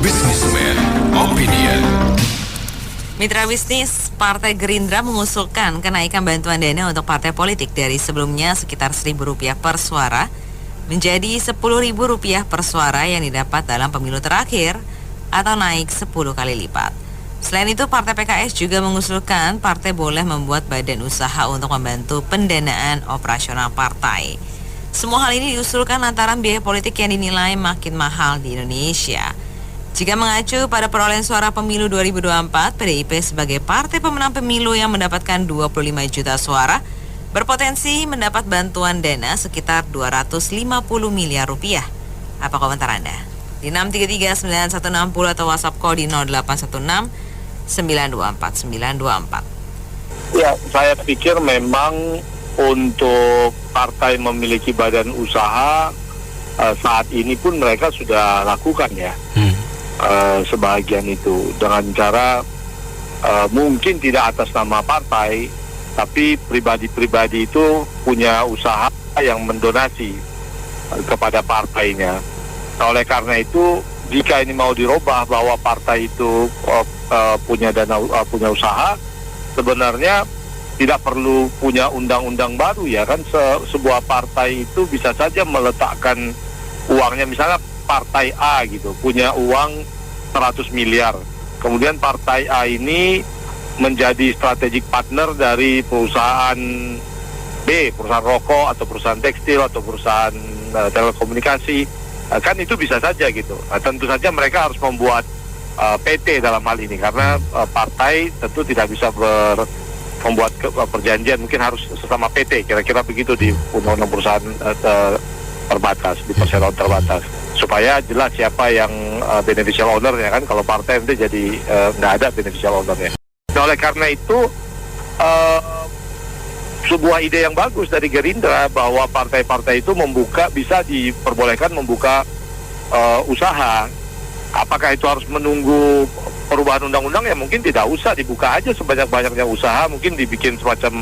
Businessman Opinion. Mitra bisnis, Partai Gerindra mengusulkan kenaikan bantuan dana untuk partai politik dari sebelumnya sekitar Rp1.000 per suara menjadi Rp10.000 per suara yang didapat dalam pemilu terakhir atau naik 10 kali lipat. Selain itu, Partai PKS juga mengusulkan partai boleh membuat badan usaha untuk membantu pendanaan operasional partai. Semua hal ini diusulkan lantaran biaya politik yang dinilai makin mahal di Indonesia. Jika mengacu pada perolehan suara pemilu 2024, PDIP sebagai partai pemenang pemilu yang mendapatkan 25 juta suara, berpotensi mendapat bantuan dana sekitar Rp250 miliar. Apa komentar Anda? Di 6339160 atau WhatsApp kode di 0816 924 924. Ya, saya pikir memang untuk partai memiliki badan usaha saat ini pun mereka sudah lakukan ya. Sebagian itu dengan cara mungkin tidak atas nama partai, tapi pribadi-pribadi itu punya usaha yang mendonasi kepada partainya. Nah, oleh karena itu, jika ini mau dirubah bahwa partai itu punya punya usaha, sebenarnya tidak perlu punya undang-undang baru ya kan. Sebuah partai itu bisa saja meletakkan uangnya, misalnya partai A gitu punya uang 100 miliar. Kemudian partai A ini menjadi strategic partner dari perusahaan B, perusahaan rokok atau perusahaan tekstil atau perusahaan telekomunikasi. Kan itu bisa saja gitu. Tentu saja mereka harus membuat PT dalam hal ini karena partai tentu tidak bisa membuat perjanjian, mungkin harus sesama PT, kira-kira begitu di undang-undang perusahaan terbatas, di perseroan terbatas, supaya jelas siapa yang beneficial owner-nya kan. Kalau partai nanti jadi nggak ada beneficial owner-nya. Nah, oleh karena itu sebuah ide yang bagus dari Gerindra bahwa partai-partai itu bisa diperbolehkan membuka usaha. Apakah itu harus menunggu perubahan undang-undang? Ya mungkin tidak usah, dibuka aja sebanyak-banyaknya usaha, mungkin dibikin semacam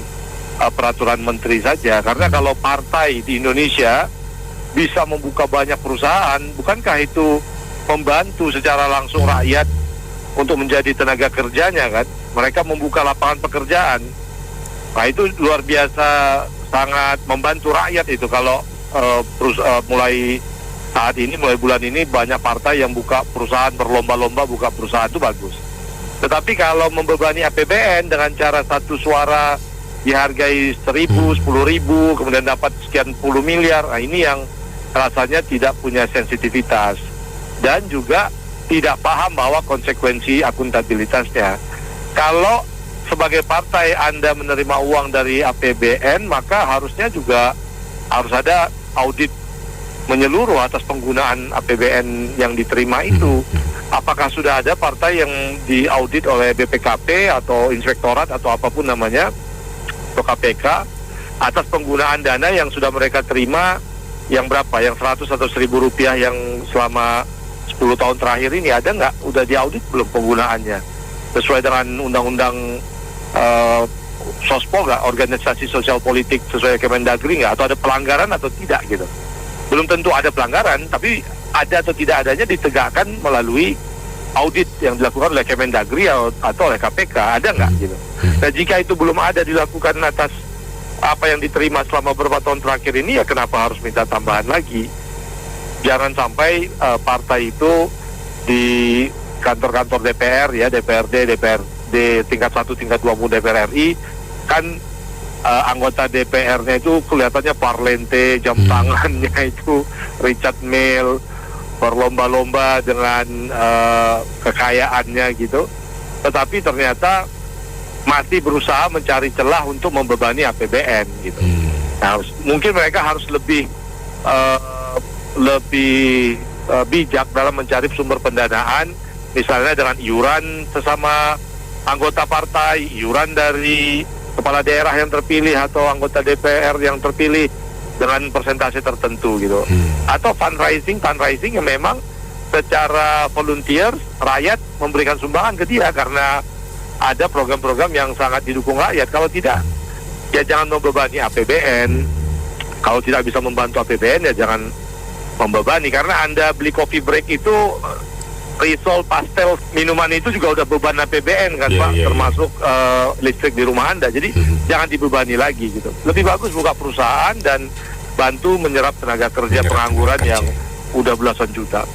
peraturan menteri saja. Karena kalau partai di Indonesia bisa membuka banyak perusahaan, bukankah itu membantu secara langsung rakyat untuk menjadi tenaga kerjanya kan? Mereka membuka lapangan pekerjaan. Nah, itu luar biasa, sangat membantu rakyat itu kalau mulai bulan ini banyak partai yang buka perusahaan, berlomba-lomba buka perusahaan, itu bagus. Tetapi kalau membebani APBN dengan cara satu suara dihargai 1.000, 10.000, kemudian dapat sekian puluh miliar, nah ini yang rasanya tidak punya sensitivitas dan juga tidak paham bahwa konsekuensi akuntabilitasnya. Kalau sebagai partai Anda menerima uang dari APBN, maka harusnya juga harus ada audit menyeluruh atas penggunaan APBN yang diterima itu. Apakah sudah ada partai yang diaudit oleh BPKP atau inspektorat atau apapun namanya, atau KPK, atas penggunaan dana yang sudah mereka terima, yang berapa, yang 100 atau 1.000 rupiah yang selama 10 tahun terakhir ini, ada nggak? Udah diaudit belum penggunaannya? Sesuai dengan undang-undang Sospol nggak, organisasi sosial politik sesuai Kemendagri nggak? Atau ada pelanggaran atau tidak gitu? Belum tentu ada pelanggaran, tapi ada atau tidak adanya ditegakkan melalui audit yang dilakukan oleh Kemendagri atau oleh KPK, ada nggak gitu. Nah, jika itu belum ada dilakukan atas apa yang diterima selama beberapa tahun terakhir ini, ya kenapa harus minta tambahan lagi? Jangan sampai partai itu di kantor-kantor DPR ya, DPRD, DPRD tingkat 1, tingkat 2 maupun DPR RI, kan anggota DPR-nya itu kelihatannya parlente, jam tangannya itu Richard Mille, berlomba-lomba dengan kekayaannya gitu. Tetapi ternyata masih berusaha mencari celah untuk membebani APBN gitu. Nah, mungkin mereka harus lebih bijak dalam mencari sumber pendanaan, misalnya dengan iuran sesama anggota partai, iuran dari kepala daerah yang terpilih atau anggota DPR yang terpilih dengan persentase tertentu gitu. Atau fundraising yang memang secara volunteer rakyat memberikan sumbangan ke dia karena ada program-program yang sangat didukung rakyat. Kalau tidak, ya jangan membebani APBN. Kalau tidak bisa membantu APBN, ya jangan membebani. Karena Anda beli coffee break itu risol, pastel, minuman itu juga udah beban APBN kan Pak, termasuk listrik di rumah Anda. Jadi jangan dibebani lagi gitu. Lebih bagus buka perusahaan dan bantu menyerap tenaga kerja pengangguran yang udah belasan juta.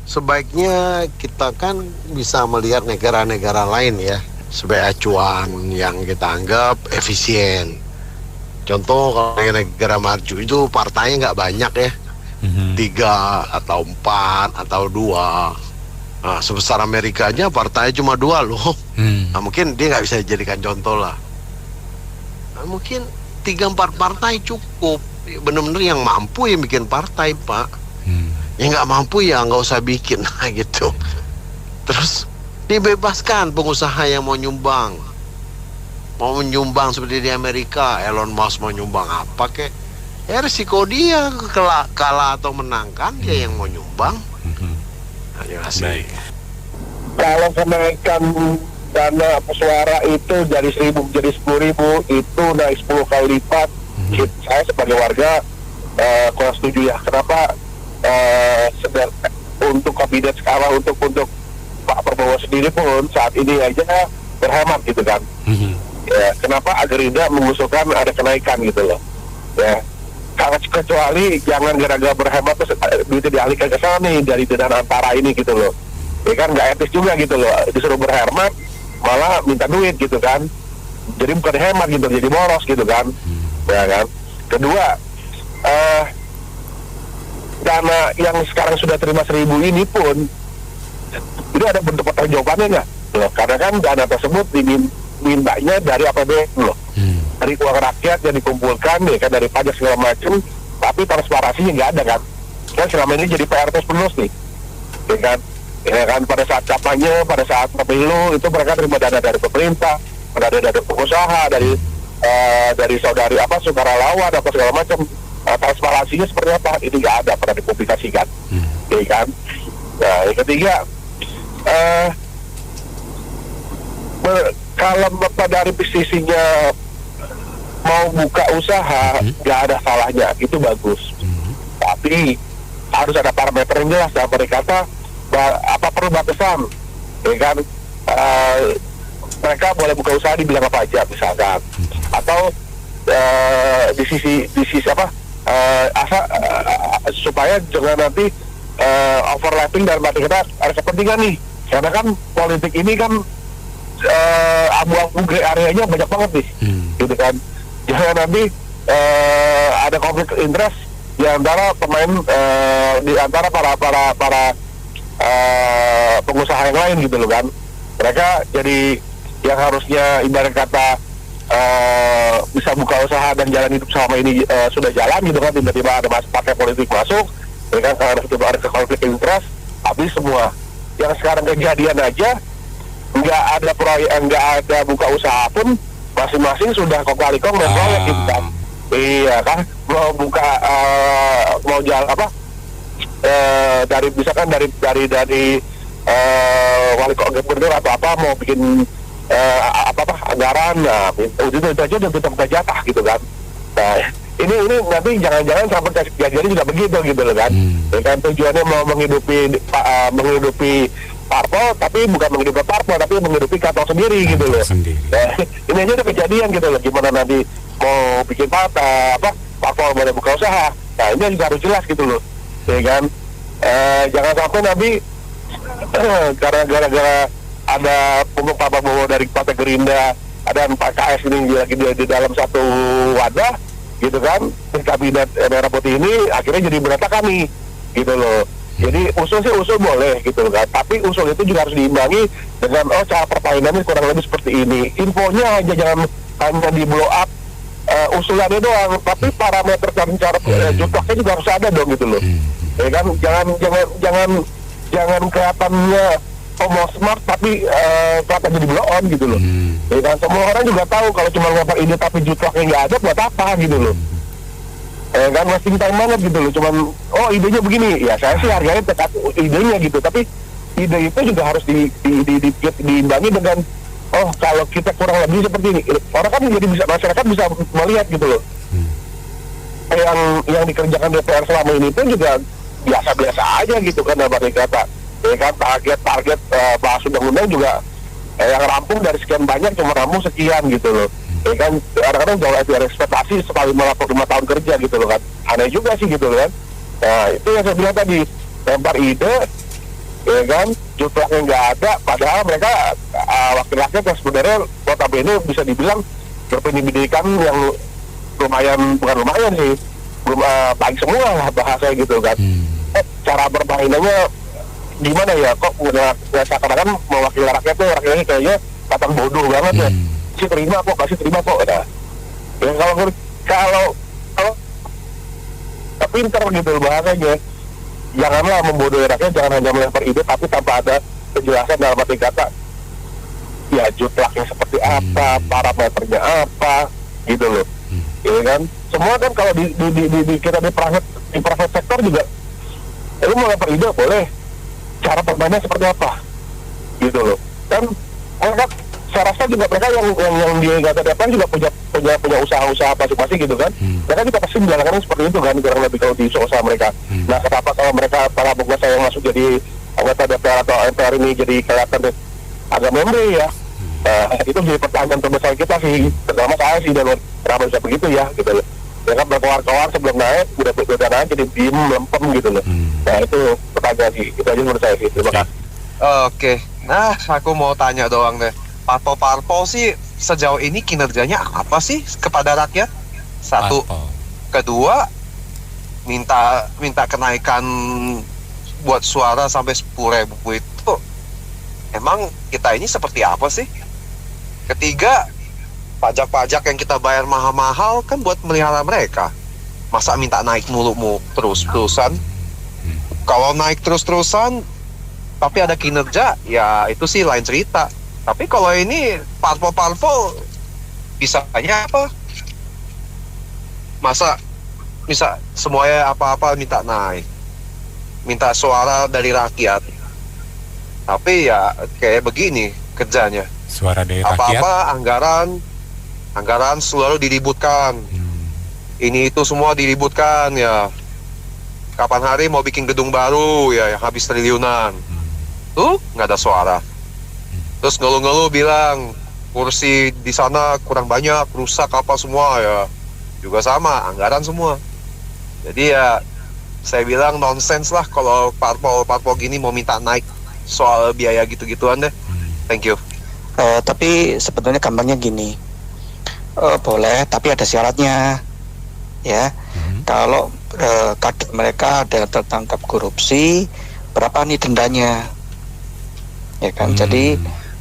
Sebaiknya kita kan bisa melihat negara-negara lain ya sebagai acuan yang kita anggap efisien. Contoh kalau negara maju itu partainya nggak banyak ya, 3 atau 4 atau 2. Nah, sebesar Amerika aja partainya cuma 2 loh. Nah, mungkin dia nggak bisa dijadikan contoh lah. Nah, mungkin 3-4 partai cukup. Bener-bener yang mampu yang bikin partai Pak. Yang nggak mampu ya nggak usah bikin gitu. Terus dibebaskan pengusaha yang mau nyumbang. Mau menyumbang seperti di Amerika, Elon Musk mau nyumbang apa kek? Ya risiko dia kalah atau menangkan dia yang mau nyumbang. Nah, Baik. Kalau kenaikan dana pesuara itu dari 1.000 jadi 10.000 itu naik 10 kali lipat. Saya sebagai warga kurang setuju ya. Kenapa untuk kabinet sekarang untuk Pak Prabowo sendiri pun saat ini aja berhemat gitu kan. Ya, kenapa Gerindra mengusulkan ada kenaikan gitu loh. Ya, kecuali jangan gara-gara berhemat terus duitnya dialihkan ke sana nih dari dana antara ini gitu loh. Ya kan nggak etis juga gitu loh. Disuruh berhemat malah minta duit gitu kan. Jadi bukan hemat gitu, jadi boros gitu kan. Ya kan. Kedua, dana yang sekarang sudah terima 1.000 ini pun itu ada bentuk pertanggungjawabannya nggak? Loh, karena kan dana tersebut mintanya dari APBN loh, dari uang rakyat yang dikumpulkan ya kan, dari pajak segala macam, tapi transparansinya nggak ada kan. Kan selama ini jadi PR terus nih, ya kan pada saat kampanye, pada saat pemilu itu mereka terima dana dari pemerintah, dana dari pengusaha, dari saudara lawan apa segala macam. Transparansinya seperti apa? Ini nggak ada pernah dipublikasikan, ya kan. Nah, yang ketiga, kalau Bapak dari sisinya mau buka usaha, nggak ada salahnya, itu bagus. Tapi harus ada parameter yang jelas. Dalam kata apa perlu batasan, ya kan? Mereka boleh buka usaha di bidang apa aja, misalkan, atau di sisi apa? Supaya jangan nanti overlapping dalam arti kita ada kepentingan nih, karena kan politik ini kan abu-abu gray areanya banyak banget nih, gitu kan. Jangan nanti ada konflik interest di antara pemain, di antara para pengusaha yang lain gitu loh kan. Mereka jadi yang harusnya ibarat kata bisa buka usaha dan jalan hidup selama ini sudah jalan gitu kan, tiba-tiba ada partai politik masuk, ya kan, ada konflik interest, habis semua. Yang sekarang kejadian aja nggak ada proyek, nggak ada buka usaha pun masing-masing sudah kong-kali-kong dan proyek gitu kan. Iya kan, mau buka mau jalan apa dari misalkan dari wali kota gubernur atau apa mau bikin anggaran, nah itu aja udah kita jatah gitu kan. Nah ini nanti jangan-jangan sampai kejadian juga begitu gitu loh kan. Ya kan tujuannya mau menghidupi parpol, tapi bukan menghidupi parpol, tapi menghidupi kantong sendiri gitu loh. Nah, ini aja udah kejadian gitu loh. Gimana nanti mau bikin parpol boleh buka usaha, nah ini juga harus jelas gitu loh, ya kan. Jangan sampai nanti karena gara-gara ada Pak Prabowo dari Partai Gerindra dan Pak KS ini lagi di dalam satu wadah gitu kan, di kabinet merah putih ini akhirnya jadi berantakan nih gitu loh. Jadi usul boleh gitu loh kan, tapi usul itu juga harus diimbangi dengan cara permainannya kurang lebih seperti ini. Infonya aja jangan hanya di blow up usulannya doang, tapi parameter dan cara jumlahnya juga harus ada dong gitu loh. Ya kan, jangan kelihatannya mau smart tapi kelihatan jadi blow on gitu loh. Ya kan, semua orang juga tahu kalau cuma ngomong ide tapi jumlahnya nggak ada buat apa gitu loh. Kan wasting time banget gitu loh, cuman idenya begini, ya saya sih harganya tetap idenya gitu, tapi ide itu juga harus diimbangi dengan kalau kita kurang lebih seperti ini, orang kan jadi bisa, masyarakat bisa melihat gitu loh. Yang dikerjakan DPR selama ini pun juga biasa-biasa aja gitu kan, dalam arti kata ya kan, target bahas undang-undang juga yang rampung dari sekian banyak cuma rampung sekian gitu loh. Ya kan, kadang-kadang jauh dari ekspektasi sekali 5 tahun kerja gitu loh kan. Aneh juga sih gitu loh kan. Nah itu yang saya bilang tadi, lempar ide, ya kan, jutlaknya nggak ada, padahal mereka wakil rakyat yang sebenarnya notabene bisa dibilang berpendidikan yang bukan lumayan sih, belum baik semua lah bahasanya gitu kan. Cara bermainannya gimana ya, kok udah seakan-akan mewakili rakyat tuh, rakyatnya kayaknya katan bodoh banget ya. Kasih terima kok. Nah, ya kalau pinter gitu bahasanya, janganlah membodohi rakyat, jangan hanya melempar ide tapi tanpa ada penjelasan dalam arti kata ya jutlaknya seperti apa, parameternya apa gitu loh. Ya kan, semua kan kalau di kita di private sektor juga, lu mau lempar ide boleh, cara permainnya seperti apa gitu loh. Dan mereka, saya rasa juga mereka yang di Gaza Depan juga punya usaha-usaha masing-masing gitu kan. Mereka juga pasti menjalankan seperti itu kan, kurang lebih kalau di usaha mereka. Nah, kenapa kalau mereka para penguasa yang masuk jadi anggota DPR atau MPR ini jadi kelihatan agak memberi ya? Itu jadi pertanyaan terbesar kita sih, terutama saya sih, dan kenapa bisa begitu ya gitu loh. Mereka berkoar-koar sebelum naik, udah naik jadi diem, lempem gitu loh. Nah itu pertanyaan sih, itu aja menurut saya sih. Terima kasih. Oke, nah aku mau tanya doang deh. Parpol sih sejauh ini kinerjanya apa sih kepada rakyat? Satu. Kedua, minta kenaikan buat suara sampai 10.000 itu, emang kita ini seperti apa sih? Ketiga, pajak-pajak yang kita bayar mahal-mahal kan buat melihara mereka. Masa minta naik mulu terus-terusan? Kalau naik terus-terusan tapi ada kinerja, ya itu sih lain cerita. Tapi kalau ini parpol bisanya apa? Masa bisa semuanya apa-apa minta naik, minta suara dari rakyat. Tapi ya kayak begini kerjanya. Suara dari rakyat. Apa-apa anggaran selalu diributkan. Ini itu semua diributkan ya. Kapan hari mau bikin gedung baru ya yang habis triliunan. Tuh nggak ada suara. Terus ngeluh-ngeluh bilang kursi di sana kurang banyak, rusak apa semua ya. Juga sama, anggaran semua. Jadi ya saya bilang nonsens lah kalau parpol gini mau minta naik soal biaya gitu-gituan deh. Thank you. Tapi sebetulnya gampangnya gini, boleh tapi ada syaratnya ya. Kalau kader mereka ada tertangkap korupsi, berapa nih dendanya ya kan. Jadi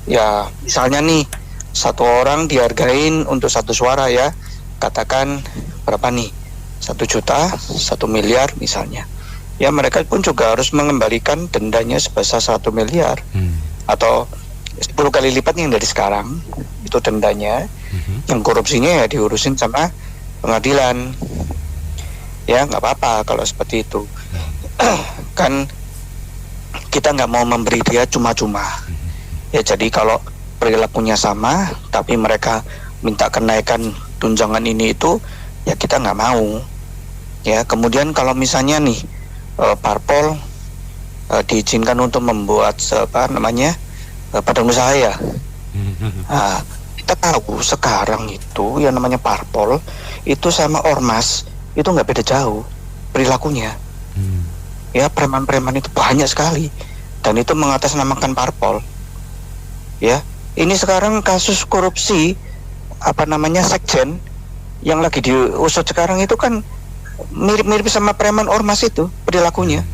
ya misalnya nih satu orang dihargain untuk 1 suara ya, katakan berapa nih, 1 juta, 1 miliar misalnya ya, mereka pun juga harus mengembalikan dendanya sebesar 1 miliar atau 10 kali lipat yang dari sekarang itu dendanya. Yang korupsinya ya diurusin sama pengadilan ya, nggak apa-apa kalau seperti itu. Kan kita nggak mau memberi dia cuma-cuma ya. Jadi kalau perilakunya sama tapi mereka minta kenaikan tunjangan ini itu ya kita nggak mau ya. Kemudian kalau misalnya nih parpol diizinkan untuk membuat badan usaha ya. Nah, kita tahu sekarang itu yang namanya parpol itu sama ormas itu nggak beda jauh perilakunya. Ya, preman-preman itu banyak sekali dan itu mengatasnamakan parpol. Ya, ini sekarang kasus korupsi sekjen yang lagi diusut sekarang itu kan mirip-mirip sama preman ormas itu perilakunya.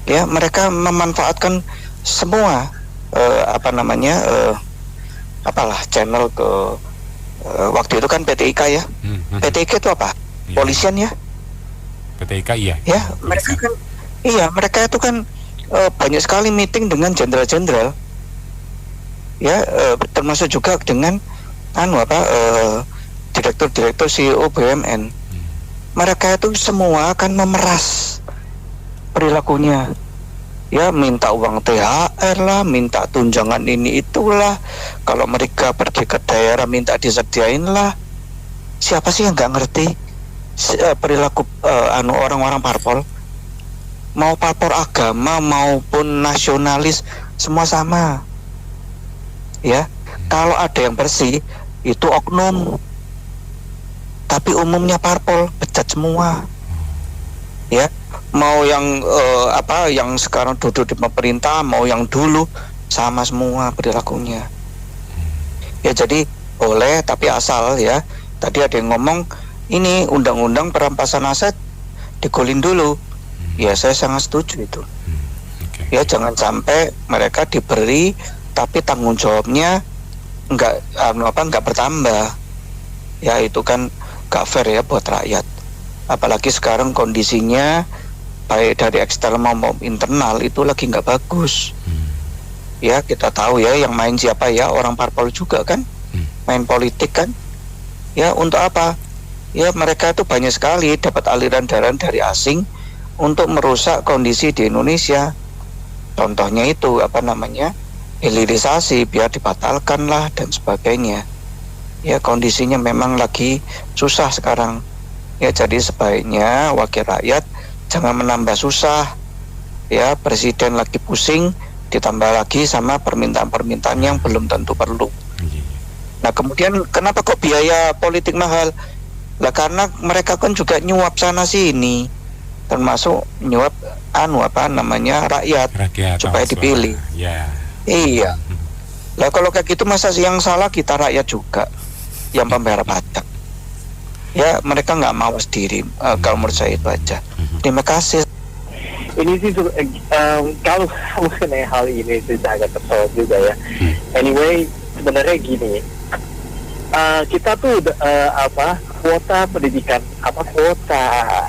Ya, mereka memanfaatkan semua channel ke waktu itu kan PTIK ya. PTIK itu apa? Polisian ya. PTIK iya. Ya, mereka itu kan banyak sekali meeting dengan jenderal-jenderal. Ya, termasuk juga dengan direktur-direktur CEO BUMN. Mereka itu semua akan memeras perilakunya. Ya, minta uang THR lah, minta tunjangan ini itulah. Kalau mereka pergi ke daerah minta disediain lah. Siapa sih yang nggak ngerti perilaku orang-orang parpol? mau parpol agama maupun nasionalis semua sama. Ya, kalau ada yang bersih itu oknum, tapi umumnya parpol pecat semua. Ya, mau yang yang sekarang duduk di pemerintah, mau yang dulu sama semua perilakunya. Ya, jadi boleh tapi asal ya. Tadi ada yang ngomong ini undang-undang perampasan aset digolin dulu. Ya, saya sangat setuju itu. Ya, jangan sampai mereka diberi tapi tanggung jawabnya nggak bertambah. Ya, itu kan gak fair ya buat rakyat. Apalagi sekarang kondisinya baik dari eksternal maupun internal itu lagi nggak bagus. Ya, kita tahu ya yang main siapa ya, orang parpol juga kan, main politik kan. Ya, untuk apa? Ya, mereka itu banyak sekali dapat aliran dana dari asing untuk merusak kondisi di Indonesia. Contohnya itu hilirisasi, biar dibatalkan lah dan sebagainya. Ya, kondisinya memang lagi susah sekarang. Ya, jadi sebaiknya wakil rakyat jangan menambah susah. Ya, presiden lagi pusing, ditambah lagi sama permintaan-permintaan yang belum tentu perlu. Nah, kemudian kenapa kok biaya politik mahal? Lah karena mereka kan juga nyuap sana sini, termasuk nyuap rakyat supaya dipilih. Ya. Iya. Lah kalau kayak gitu masa yang salah kita rakyat juga yang pembayar pajak. Ya, mereka nggak mau sendiri. Kalau menurut saya itu aja. Terima kasih. Ini sih kalau mengenai hal ini sih saya agak kesel juga ya. Anyway, sebenarnya gini, kita tuh kuota pendidikan, kuota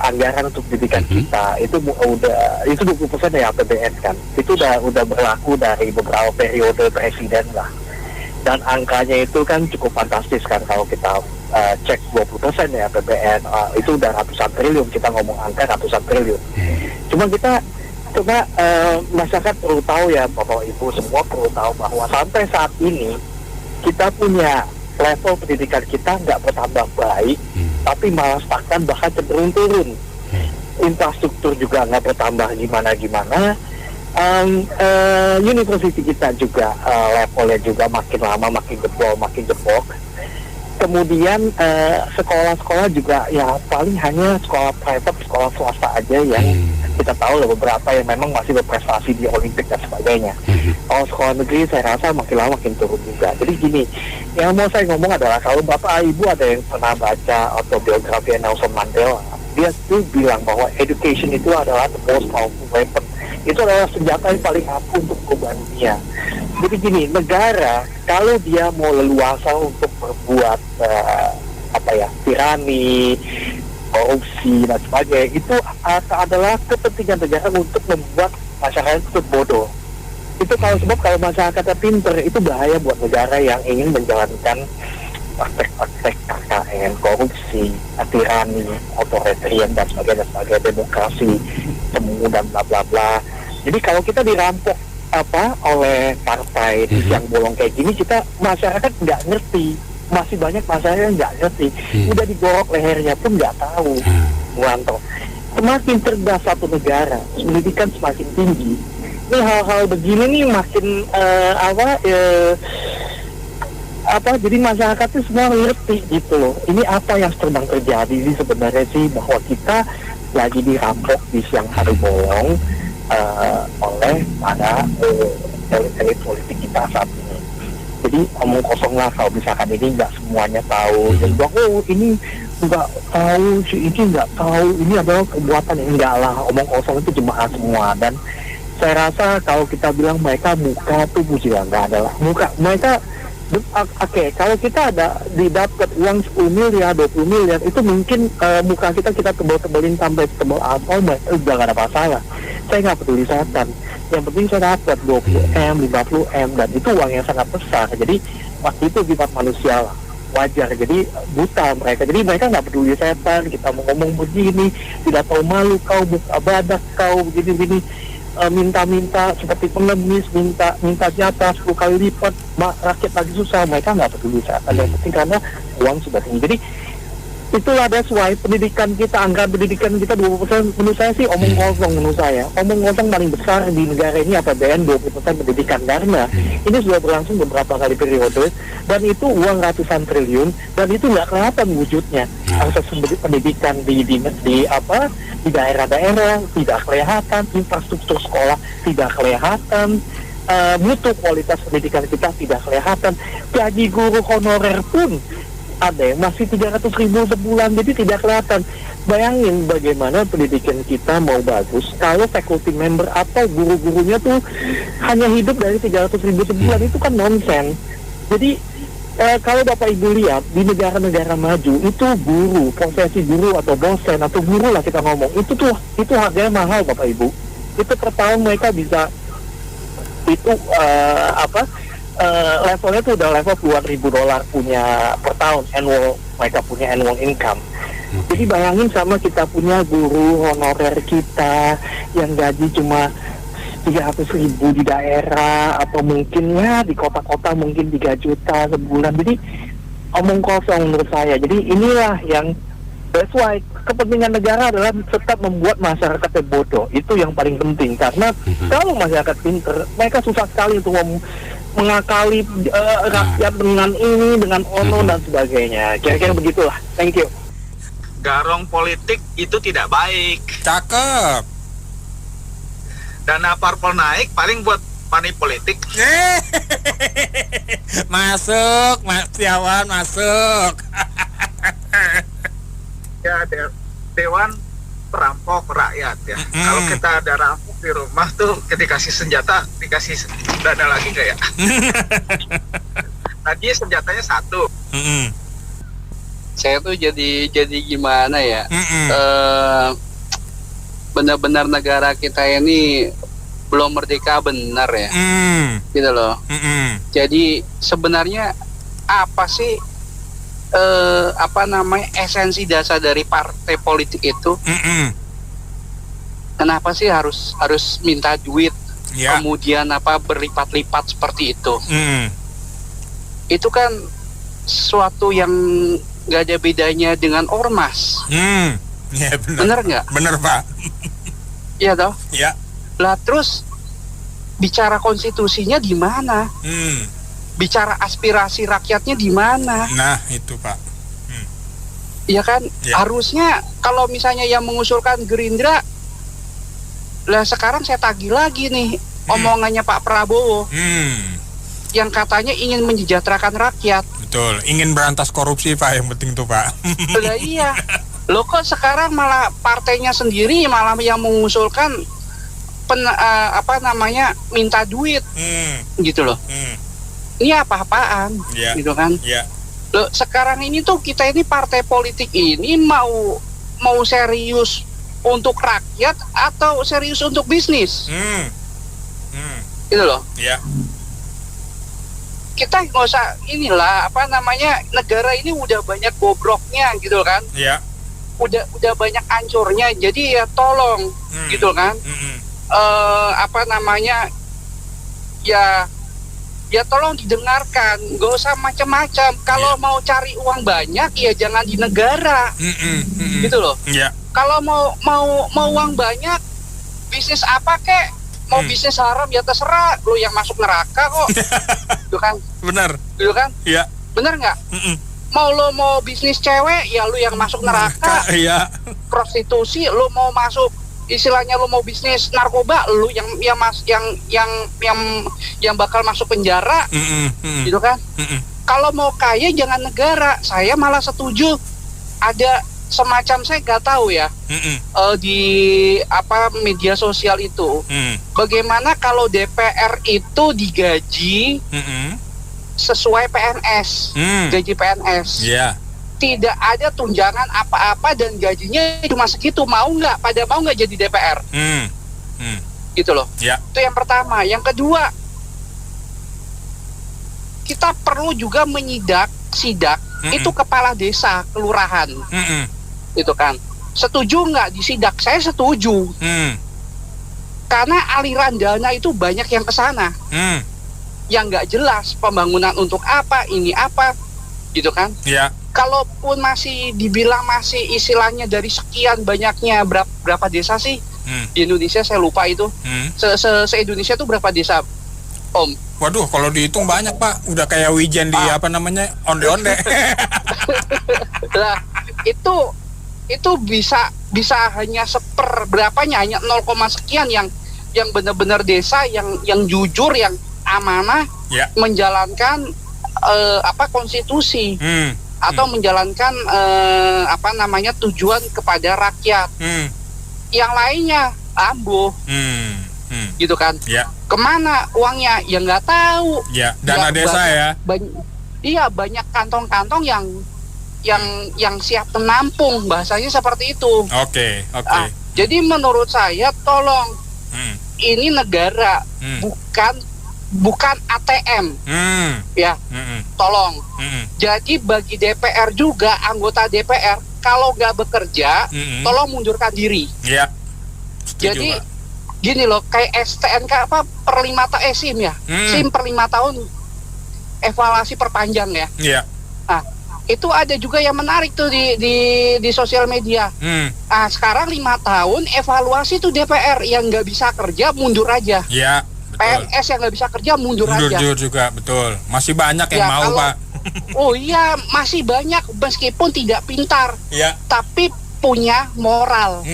anggaran untuk pendidikan kita itu udah 20% ya APBN kan. Itu udah berlaku dari beberapa periode presiden lah. Dan angkanya itu kan cukup fantastis kan kalau kita cek 20% ya APBN, itu udah ratusan triliun, kita ngomong angka ratusan triliun. Cuma masyarakat perlu tahu ya, Bapak Ibu semua perlu tahu bahwa sampai saat ini kita punya level pendidikan kita nggak bertambah baik, tapi malah stagnan bahkan cenderung turun. Infrastruktur juga nggak bertambah gimana-gimana. University kita juga levelnya juga makin lama makin jebol. Kemudian sekolah-sekolah juga ya paling hanya sekolah private, sekolah swasta aja yang kita tahu lah beberapa yang memang masih berprestasi di Olimpik dan sebagainya. Kalau sekolah negeri saya rasa makin lama makin turun juga. Jadi gini, yang mau saya ngomong adalah kalau Bapak Ibu ada yang pernah baca autobiografi Nelson Mandela, dia tuh bilang bahwa education itu adalah the most powerful weapon. Itu adalah senjata yang paling ampuh untuk perubahan dunia. Jadi gini, negara kalau dia mau leluasa untuk berbuat tirani, korupsi dan sebagainya, itu adalah kepentingan negara untuk membuat masyarakat itu bodoh. Itu kalau masyarakatnya pinter, itu bahaya buat negara yang ingin menjalankan praktek-praktek KKN, korupsi, tirani, otoritarian dan sebagainya, demokrasi semu dan bla bla bla. Jadi kalau kita dirampok oleh partai di siang bolong kayak gini, kita masyarakat nggak ngerti, masih banyak masyarakat yang nggak ngerti, udah digorok lehernya pun nggak tahu. Wanto, semakin cerdas satu negara, pendidikan semakin tinggi. Ini hal-hal begini nih makin jadi masyarakat itu semua ngerti gitu loh. Ini apa yang sedang terjadi sih sebenarnya sih, bahwa kita lagi dirampok di siang hari bolong oleh para elit politik kita saat ini. Jadi omong kosong lah kalau misalkan ini nggak semuanya tahu. Jadi ini nggak tahu, si ini nggak tahu, ini adalah perbuatan yang enggak lah, omong kosong itu jemaah semua. Dan saya rasa kalau kita bilang mereka muka tuh juga nggak adalah muka mereka. Oke, kalau kita ada didapat uang 10 miliar, 20 miliar, itu mungkin muka kita tebel-tebelin sampai tebel apa, udah gak ada masalah. Saya nggak peduli setan. Yang penting saya dapat 20M, 50M, dan itu uang yang sangat besar. Jadi waktu itu sifat manusia lah, wajar. Jadi buta mereka. Jadi mereka nggak peduli setan. Kita mau ngomong begini, tidak tahu malu kau, buka badak kau, begini-begini. Minta-minta seperti pengemis, minta jatah 10 kali lipat, rakyat lagi susah, mereka nggak peduli saat yang penting karena uang sudah tinggi. Jadi Itulah that's why pendidikan kita, anggaran pendidikan kita 20% menurut saya sih omong kosong menurut saya. Omong kosong paling besar di negara ini APBN 20% pendidikan, karena ini sudah berlangsung beberapa kali periode dan itu uang ratusan triliun dan itu nggak kelihatan wujudnya. Akses pendidikan di daerah-daerah tidak kelihatan, infrastruktur sekolah tidak kelihatan, mutu kualitas pendidikan kita tidak kelihatan, gaji guru honorer pun ada yang masih 300.000 sebulan, jadi tidak kelihatan. Bayangin bagaimana pendidikan kita mau bagus kalau faculty member atau guru-gurunya tuh hanya hidup dari 300.000 sebulan, itu kan nonsen. Jadi kalau Bapak Ibu lihat di negara-negara maju itu guru, profesi guru atau dosen atau guru lah kita ngomong, itu harganya mahal Bapak Ibu. Itu per tahun mereka bisa itu levelnya tuh udah level puluhan ribu dolar punya per tahun, mereka punya annual income. Jadi bayangin sama kita punya guru honorer kita yang gaji cuma 300.000 di daerah, atau mungkin ya di kota-kota mungkin 3 juta sebulan. Jadi omong kosong menurut saya. Jadi inilah yang that's why kepentingan negara adalah tetap membuat masyarakatnya bodoh. Itu yang paling penting, karena kalau masyarakat pinter, mereka susah sekali untuk mengakali rakyat dengan ini, dengan ono dan sebagainya. Kira-kira begitulah. Thank you. Garong politik itu tidak baik. Cakep. Dana parpol naik paling buat money politik. Masuk, Mas Tiawan, masuk. Ya, Dewan perampok rakyat ya. Kalau kita ada rampok di rumah tuh, kita dikasih senjata, dikasih dana lagi nggak ya? Tadi senjatanya satu. Saya tuh jadi gimana ya? Benar-benar negara kita ini belum merdeka benar ya, gitu loh. Jadi sebenarnya apa sih esensi dasar dari partai politik itu? Kenapa sih harus minta duit, kemudian berlipat-lipat seperti itu? Itu kan sesuatu yang nggak ada bedanya dengan ormas. Ya, bener nggak? Bener Pak. Iya toh? Iya. Lah terus bicara konstitusinya di mana? Bicara aspirasi rakyatnya di mana? Nah itu Pak. Ya kan, harusnya kalau misalnya yang mengusulkan Gerindra, lah sekarang saya tagih lagi nih omongannya Pak Prabowo, yang katanya ingin mensejahterakan rakyat. Betul, ingin berantas korupsi Pak, yang penting tuh Pak. Lah iya, lo kok sekarang malah partainya sendiri malah yang mengusulkan minta duit, gitu loh. Ini apa-apaan, gitu kan? Loh, sekarang ini tuh kita ini partai politik ini mau serius untuk rakyat atau serius untuk bisnis? Gitu loh. Kita nggak usah negara ini udah banyak bobroknya gitu kan? Udah banyak hancurnya. Jadi ya tolong gitu kan? Ya tolong didengarkan, gak usah macam-macam. Kalau mau cari uang banyak ya jangan di negara, gitu loh. Kalau mau uang banyak, bisnis apa kek? Mau bisnis haram ya terserah, lo yang masuk neraka kok, gitu kan? Benar. Gitu kan? Iya. Benar nggak? Mau bisnis cewek ya lo yang masuk neraka. Iya. Prostitusi lo mau masuk, istilahnya lo mau bisnis narkoba, lo yang bakal masuk penjara, gitu kan? Kalau mau kaya jangan negara. Saya malah setuju ada semacam, saya nggak tahu ya, di media sosial itu, bagaimana kalau DPR itu digaji sesuai PNS, gaji PNS. Tidak ada tunjangan apa-apa dan gajinya cuma segitu. Mau nggak jadi DPR? Gitu loh. Itu yang pertama. Yang kedua, kita perlu juga sidak itu kepala desa, kelurahan, gitu kan. Setuju nggak disidak? Saya setuju. Karena aliran dana itu banyak yang ke sana, yang nggak jelas pembangunan untuk apa, ini apa, gitu kan. kalaupun masih dibilang masih istilahnya dari sekian banyaknya berapa desa sih di Indonesia, saya lupa itu. Se-Indonesia tuh berapa desa, Om? Waduh, kalau dihitung banyak, Pak. Udah kayak Wijen di onde-onde. Nah, itu bisa hanya seperberapanya, hanya 0, sekian yang benar-benar desa yang jujur, yang amanah, menjalankan konstitusi atau menjalankan tujuan kepada rakyat. Yang lainnya ambuh, gitu kan? Kemana uangnya? Ya nggak tahu. Dana desa ya. Banyak kantong-kantong yang siap menampung, bahasanya seperti itu. Oke. Jadi menurut saya, tolong, ini negara, bukan ATM, ya. Tolong. Jadi bagi DPR juga, anggota DPR, kalau nggak bekerja, tolong mundurkan diri. Jadi Pak. gini loh, kayak STNK per 5 tahun SIM ya, SIM per 5 tahun evaluasi perpanjang ya. Nah, itu ada juga yang menarik tuh di sosial media. Nah, sekarang 5 tahun evaluasi tuh DPR, yang nggak bisa kerja mundur aja. Betul. PNS yang nggak bisa kerja mundur aja. Mundur juga, betul. Masih banyak yang mau, Pak. Oh iya, masih banyak, meskipun tidak pintar, tapi punya moral.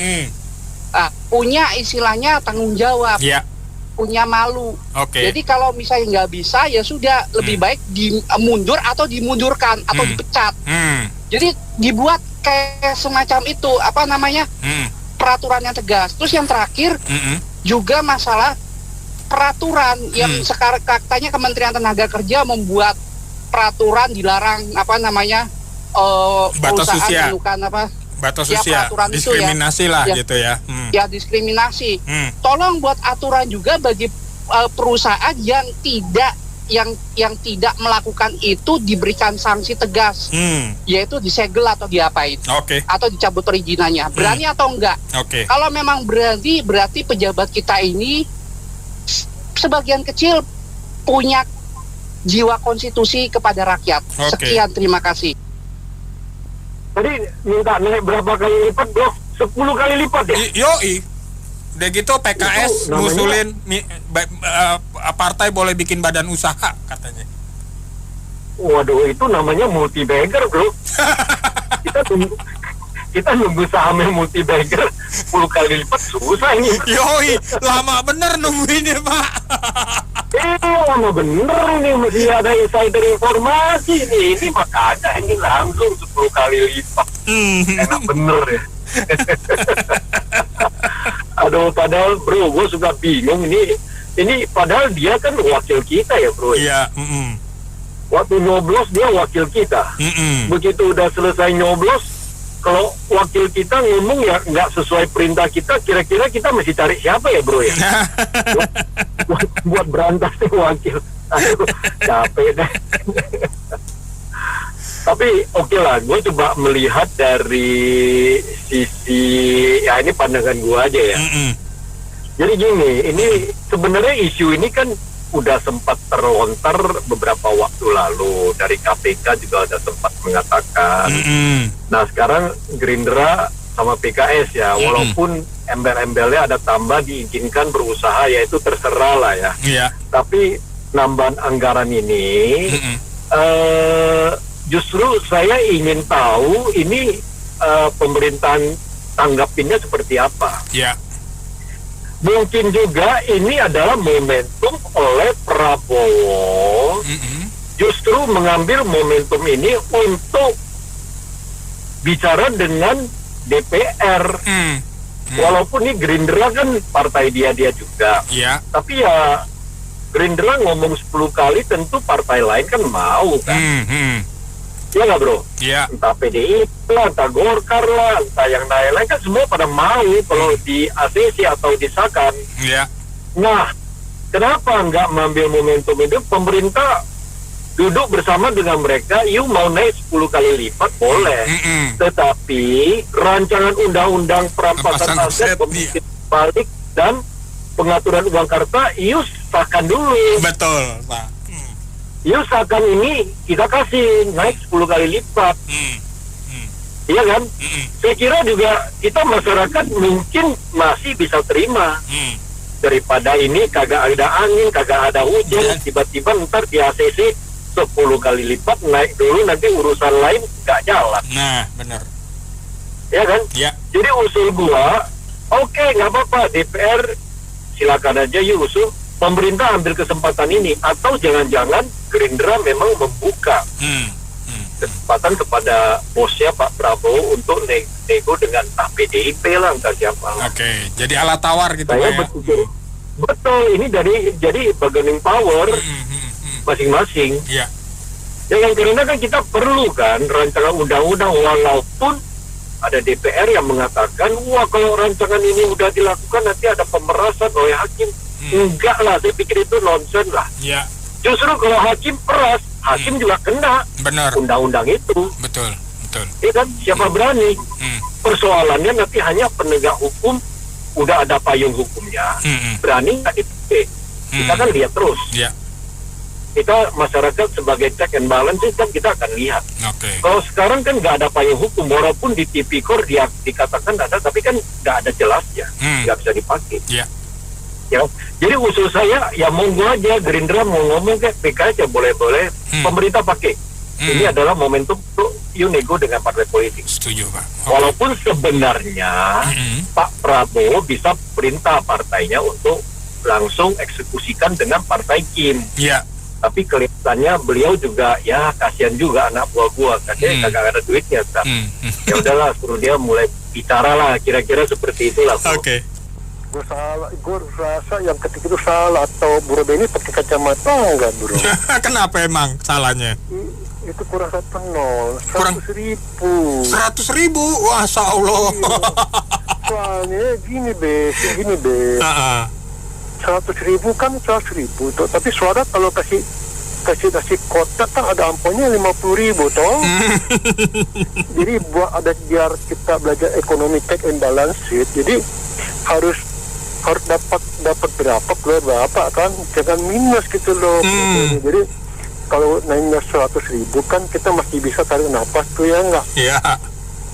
Punya istilahnya tanggung jawab, punya malu. Jadi kalau misalnya nggak bisa, ya sudah, lebih baik mundur atau dimundurkan atau dipecat. Jadi dibuat kayak semacam itu, peraturan yang tegas. Terus yang terakhir juga masalah peraturan yang sekarang katanya Kementerian Tenaga Kerja membuat peraturan dilarang batas usia. Batas usia, diskriminasi lah gitu ya. Ya, diskriminasi. Tolong buat aturan juga bagi perusahaan yang tidak melakukan itu, diberikan sanksi tegas, yaitu disegel atau diapain, atau dicabut perizinannya. Berani atau enggak? Kalau memang berarti pejabat kita ini sebagian kecil punya jiwa konstitusi kepada rakyat. Sekian, terima kasih. Tadi minta naik berapa kali lipat, bro? 10 kali lipat ya? Yoi. Udah gitu PKS ngusulin partai boleh bikin badan usaha katanya. Waduh, itu namanya multi bagger, bro. kita nunggu sahamnya multi bagger 10 kali lipat susah ini. Yoi, lama bener nungguinnya, Pak. Lama bener ini, mesti ada insider informasi nih. Ini makanya ini langsung 10 kali lipat. Enak bener ya. Aduh, padahal bro, gue suka bingung ini padahal dia kan wakil kita ya, bro. Iya. Waktu nyoblos dia wakil kita. Begitu udah selesai nyoblos, kalau wakil kita ngomong ya nggak sesuai perintah kita, kira-kira kita mesti cari siapa ya, bro ya? buat berantas nih wakil. Aduh, capek deh. Tapi oke lah, gue coba melihat dari sisi, ya ini pandangan gue aja ya. Jadi gini, ini sebenarnya isu ini kan udah sempat terlontar beberapa waktu lalu, dari KPK juga ada sempat mengatakan. Nah sekarang Gerindra sama PKS ya, walaupun embel-embelnya ada tambah diizinkan berusaha, yaitu terserah lah ya. Tapi nambahan anggaran ini justru saya ingin tahu ini pemerintahan tanggapinnya seperti apa. Mungkin juga ini adalah momentum oleh Prabowo justru mengambil momentum ini untuk bicara dengan DPR. Walaupun ini Gerindra kan partai dia juga. Tapi ya Gerindra ngomong 10 kali, tentu partai lain kan mau kan. Iya nggak, bro? Entah PDIP lah, entah Golkar lah, entah yang lain-lain kan semua pada mau kalau di ACC atau disahkan. Nah, kenapa nggak mengambil momentum itu? Pemerintah duduk bersama dengan mereka, yuk mau naik 10 kali lipat boleh. Tetapi rancangan undang-undang perampasan aset, pemilikan balik dan pengaturan uang karta, yuk sahkan dulu. Betul, Pak. ya usahakan ini kita kasih naik 10 kali lipat. Iya kan? Saya kira juga kita masyarakat mungkin masih bisa terima daripada ini kagak ada angin, kagak ada hujan, tiba-tiba ntar di ACC 10 kali lipat naik dulu, nanti urusan lain nggak jalan. Nah, benar. Ya kan? Ya. Jadi usul gua, oke, nggak apa-apa, DPR silakan aja yuk usul, pemerintah ambil kesempatan ini, atau jangan-jangan Gerindra memang membuka kesempatan kepada bosnya Pak Prabowo untuk nego dengan PDIP lah, entah siapa. Oke, jadi alat tawar gitu Saya ya. betul, ini jadi bargaining power masing-masing. Iya. Ya, yang Gerindra kan kita perlu kan rancangan undang-undang, walaupun ada DPR yang mengatakan, wah kalau rancangan ini udah dilakukan nanti ada pemerasan oleh hakim. Enggak lah, saya pikir itu nonsen lah. Iya. Justru kalau hakim peras, hakim juga kena undang-undang itu. Betul. Ya kan, siapa berani? Persoalannya nanti hanya penegak hukum udah ada payung hukumnya, berani nggak dipakai? Kita kan lihat terus. Iya. Kita masyarakat sebagai check and balance kan kita akan lihat. Kalau sekarang kan nggak ada payung hukum, walaupun di Tipikor dia dikatakan ada, tapi kan nggak ada jelasnya, nggak bisa dipakai. Iya. Ya, jadi usul saya ya monggo aja, Gerindra mau ngomong ke PKS ya boleh-boleh, pemerintah pakai. Ini adalah momentum untuk nego dengan partai politik. Setuju, Pak. Walaupun sebenarnya Pak Prabowo bisa perintah partainya untuk langsung eksekusikan dengan partai Kim. Iya. Tapi kelihatannya beliau juga ya kasihan juga anak buah-buah, katanya kagak ada duitnya. Ya udahlah, suruh dia mulai bicara lah, kira-kira seperti itulah. Oke. Gue rasa yang ketika itu salah, atau Bro Benny pakai kacamata enggak, Bro? Kenapa emang salahnya? Itu kurang 100.000. 100.000? Wah, Masya Allah. Soalnya gini be 100.000 kan 100.000 tuh, tapi suara kalau kasih kotak kan ada amponnya 50.000 toh. Jadi biar kita belajar ekonomi check and balance sheet, jadi harus dapat berapa keluar berapa kan, jangan minus gitu loh. Jadi kalau naiknya 100.000 kan kita masih bisa tarik nafas tuh, ya enggak? Iya.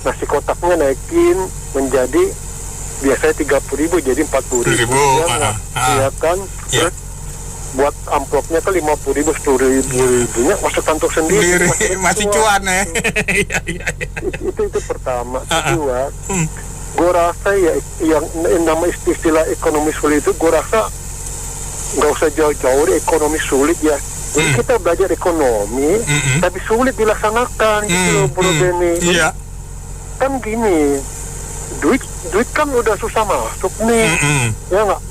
Nasi kotaknya naikin menjadi biasanya 30.000 jadi 40.000. Iya kan? Terus buat amplopnya kan 50.000, 10.000 masuk kantong sendiri. Masih cuan ya. Itu pertama. Kedua, gue rasa ya yang nama istilah ekonomi sulit itu, gue rasa nggak usah jauh-jauh deh ekonomi sulit ya. Jadi kita belajar ekonomi, tapi sulit dilaksanakan gitu loh, Bro Benny. Iya. Kan gini, duit kan udah susah masuk nih, ya nggak?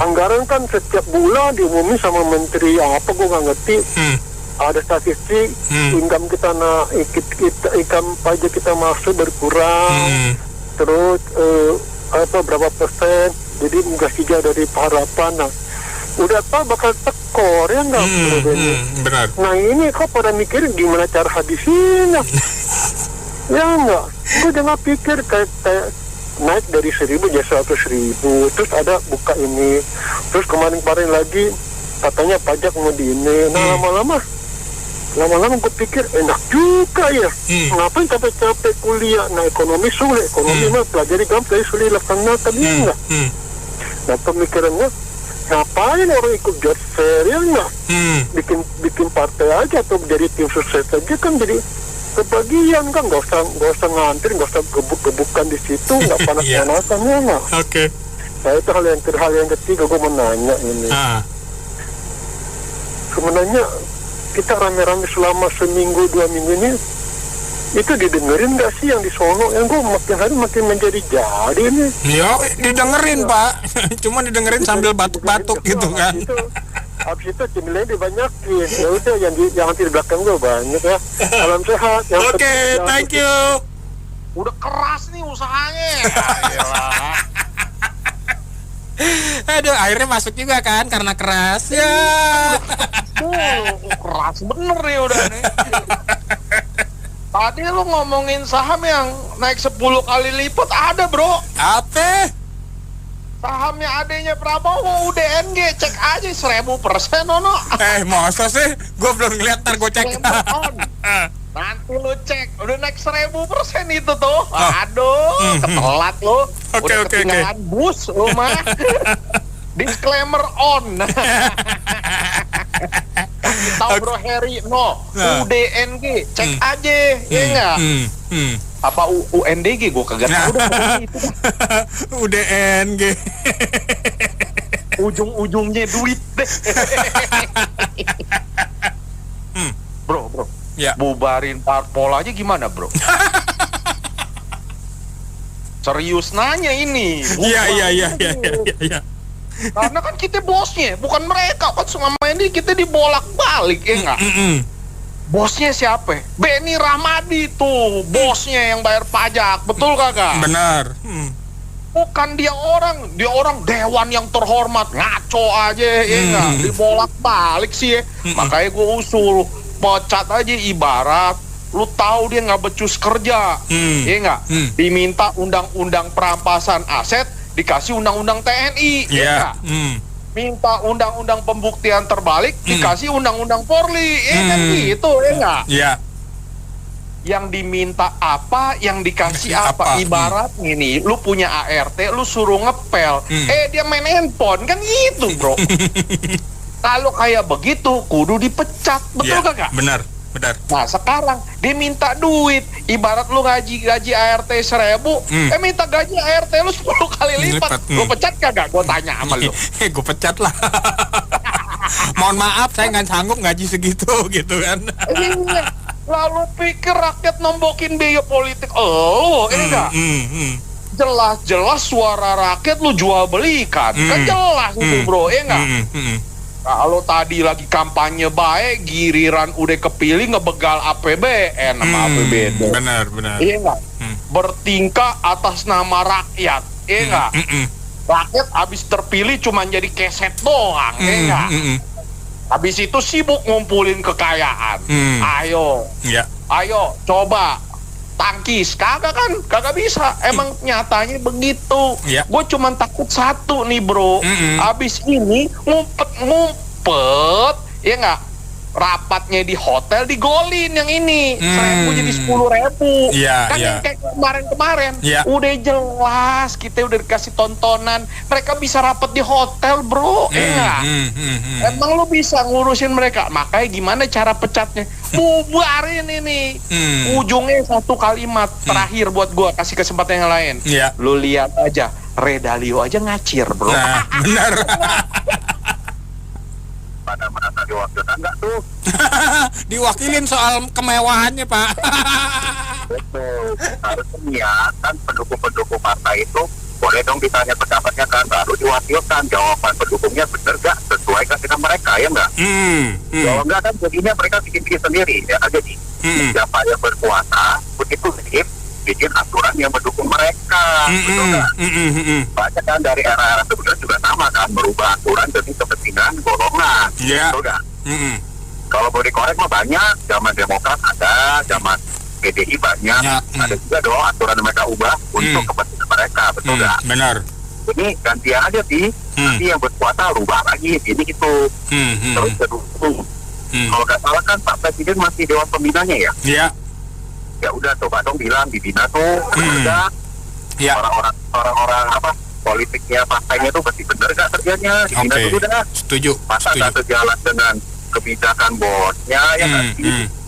Anggaran kan setiap bulan diumumin sama menteri apa gue nggak ngerti. Ada statistik income kita income pajak kita masuk berkurang, terus berapa persen, jadi nggak jauh dari harapan. Nah, udah tau bakal tekor, ya nggak? Benar. Nah ini kok pada mikirin gimana cara habisinnya. Ya nggak, gue jangan pikir kayak naik dari 1.000 jadi 100.000, terus ada buka ini, terus kemarin lagi katanya pajak mau di ini. Nah lama-lama gue pikir enak juga ya, ngapain capek-capek kuliah. Nah ekonomi sulit, ekonomi mah pelajari gampang, sulit laksanakan, ya enggak? Nah pemikirannya, ngapain orang ikut job fair, ya enggak? Bikin partai aja atau jadi tim sukses aja kan, jadi kebagian kan, nggak usah ngantri, nggak usah gebuk-gebukan di situ, nggak panas-panasan, ya nggak? Oke. Nah itu hal yang ketiga gue mau nanya ini. Sebenarnya kita rame-rame selama seminggu 2 minggu ini itu didengerin nggak sih yang di Solo? Yang gue makin hari makin menjadi jadi nih. Iya, didengerin Pak. Cuma didengerin sambil batuk-batuk gitu kan. Habis itu cemilannya dibanyakin. Ya udah yang di belakang gue banyak ya. Salam sehat. Oke, thank you. Udah keras nih usahanya. Aduh, akhirnya masuk juga kan karena keras. Ya. Keras bener nih udah nih. Tadi lu ngomongin saham yang naik 10 kali lipat ada, Bro. Apa? Sahamnya adanya Prabowo UDNG, cek aja 1.000% Nono. Masa sih? Gue belum ngeliat, ntar gue cek. Nanti lu cek, udah naik 1.000% itu tuh. Aduh, ketelat lu. Udah ketinggalan bus lu mah. Disclaimer on. Kasih tahu Bro Heri, UDNG, cek aja, ya enggak? Apa UNDG, gue kagak tahu dah itu. UDNG. Ujung-ujungnya duit deh. Bro. Ya. Bubarin parpol aja gimana, Bro? Serius nanya ini. Iya. Karena kan kita bosnya, bukan mereka. Kan selama ini kita dibolak-balik, ya enggak? Bosnya siapa? Benny Rahmadi tuh, bosnya yang bayar pajak, betul kagak? Benar. Bukan dia orang dewan yang terhormat, ngaco aja, ya enggak? Dibolak-balik sih ya. Makanya gue usul, pecat aja ibarat lu tahu dia nggak becus kerja, ya enggak? Diminta undang-undang perampasan aset, dikasih undang-undang TNI, ya enggak? Minta undang-undang pembuktian terbalik, dikasih undang-undang Polri, ya kan gitu, ya enggak? Iya. Yang diminta apa, yang dikasih apa. Ibarat nih, lu punya ART, lu suruh ngepel, dia main handphone, kan gitu, Bro. Kalau kayak begitu, kudu dipecat, betul kagak? Benar. Nah sekarang dia minta duit, ibarat lu gaji ART 1.000, minta gaji ART lu 10 kali lipat. Lu pecat kagak? Gue tanya sama lu. Gue pecat lah. Mohon maaf, saya nggak sanggup gaji segitu gitu kan. Lalu pikir rakyat nombokin biaya politik, ini enggak? Jelas-jelas suara rakyat lu jual belikan, kan jelas itu, Bro, ya enggak? Kalau tadi lagi kampanye baik, giliran udah kepilih ngebegal APBN sama APBD. Benar. Iya enggak? Bertingkah atas nama rakyat, iya enggak? Rakyat abis terpilih cuma jadi keset doang, iya enggak? Habis itu sibuk ngumpulin kekayaan. Ayo coba tangkis, kagak bisa. Emang nyatanya begitu. Gue cuman takut satu nih, Bro. Abis ini ngumpet, ya nggak? Rapatnya di hotel digolin yang ini 1.000 jadi 10.000. Kan yang kayak kemarin udah jelas kita udah dikasih tontonan, mereka bisa rapat di hotel, Bro. Emang lu bisa ngurusin mereka? Makanya gimana cara pecatnya? Bubarin ini. Ujungnya satu kalimat terakhir buat gua, kasih kesempatan yang lain. Lu lihat aja, Redalio aja ngacir, Bro. Nah, benar. Pada merasa diwakilkan nggak tuh? Diwakilin soal kemewahannya, Pak. Betul. Harusnya kan pendukung-pendukung partai itu boleh dong ditanya pendapatnya kan, baru diwakilkan. Jawaban pendukungnya bener gak sesuai kan dengan mereka, ya enggak? Kalau enggak kan jadinya mereka bikin-bikin sendiri, ya kan? Jadi siapa yang berkuasa begitu bikin aturan yang mendukung mereka, betul nggak? Banyak kan dari era-era sebelumnya juga sama kan, berubah aturan demi kepentingan golongan, betul nggak? Kalau mau dikorek mah banyak, zaman Demokrat ada, zaman PDI banyak, ada juga dong aturan yang mereka ubah untuk kepentingan mereka, betul nggak? Benar. Ini gantian aja sih, nanti yang berkuasa rubah lagi, ini itu, terus kedukung. Kalau nggak salah kan Pak Presiden masih Dewan Pembinanya ya? Iya. Ya udah coba dong bilang dibina tuh udah orang-orang apa politiknya partainya tuh masih bener gak kerjanya dibina dulu dah. Setuju. Masa gak sejalan dengan kebijakan bosnya ya kan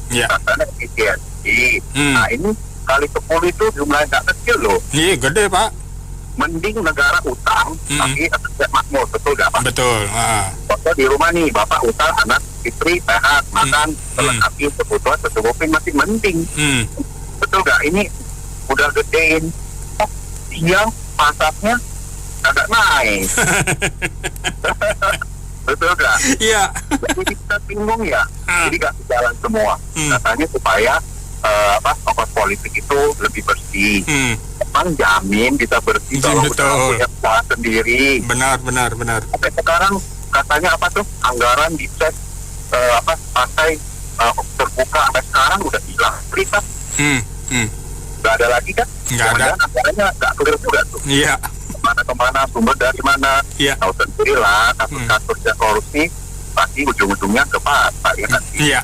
katanya efisiensi. Nah ini kali 10 itu jumlahnya gak kecil loh. Iya gede, Pak. Mending negara utang tapi tidak makmur, betul gak Pak? Betul. Contoh di rumah nih bapak utang, anak istri sehat, makan melengkapi kebutuhan secukupnya masih mending. Betul gak? Ini udah gedein yang pasarnya agak naik. Betul gak? Iya. Jadi kita bingung ya, jadi gak sejalan semua. Katanya supaya ongkos politik itu lebih bersih. Emang jamin bisa bersih kalau udah punya usaha sendiri. Benar. Sampai sekarang katanya apa tuh anggaran di set partai terbuka, sampai sekarang udah hilang berita. Gak ada lagi kan? Nggak ada. Anggarannya gak clear juga tuh. Iya. kemana, sumber dari mana. Tahu sendirilah kasus-kasus yang korupsi pasti ujung-ujungnya ke Pak ya kan? Iya.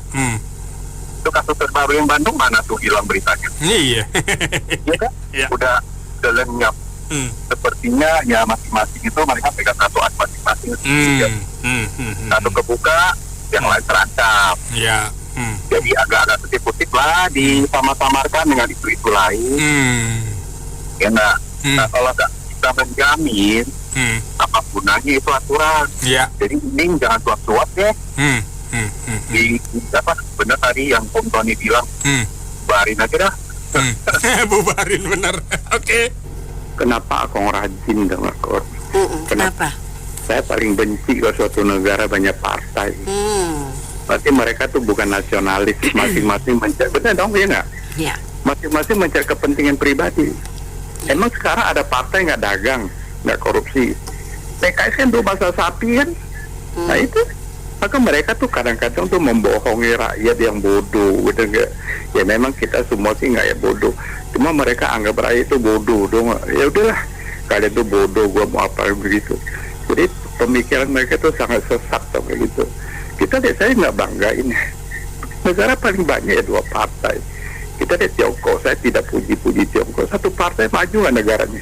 Itu kasus terbaru yang Bandung mana tuh hilang beritanya? Iya. Iya kan? Udah lenyap. Sepertinya ya masing-masing itu mereka pegang satu masing-masing. Satu kebuka, yang lain terancam. Iya. Jadi agak-agak kutip-kutip lah disama-samarkan dengan isu-isu lain. Ya nah kalau nggak kita menjamin apa gunanya itu aturan. Jadi mending jangan suap-suap ya. Di benar tadi yang Om Tony bilang, bubarin aja dah. Bubarin bener. Oke. Kenapa aku rajin dengan korupsi? Kenapa? Saya paling benci kalau suatu negara banyak partai. Berarti mereka tuh bukan nasionalis, masing-masing mencari, benar dong ya nggak? Iya. Masing-masing mencari kepentingan pribadi. Emang sekarang ada partai nggak dagang, nggak korupsi? PKS kan tuh masa sapi kan? Nah itu, maka mereka tuh kadang-kadang tuh membohongi rakyat yang bodoh, gitu nggak? Ya memang kita semua sih nggak ya bodoh, cuma mereka anggap rakyat itu bodoh dong. Ya udahlah, kalian tuh bodoh, gua mau apa begitu. Jadi pemikiran mereka tuh sangat sesat begitu. Kita lihat, saya nggak banggain. Negara paling banyak ya 2 partai. Kita lihat Tiongkok, saya tidak puji-puji Tiongkok. Satu partai maju nggak negaranya?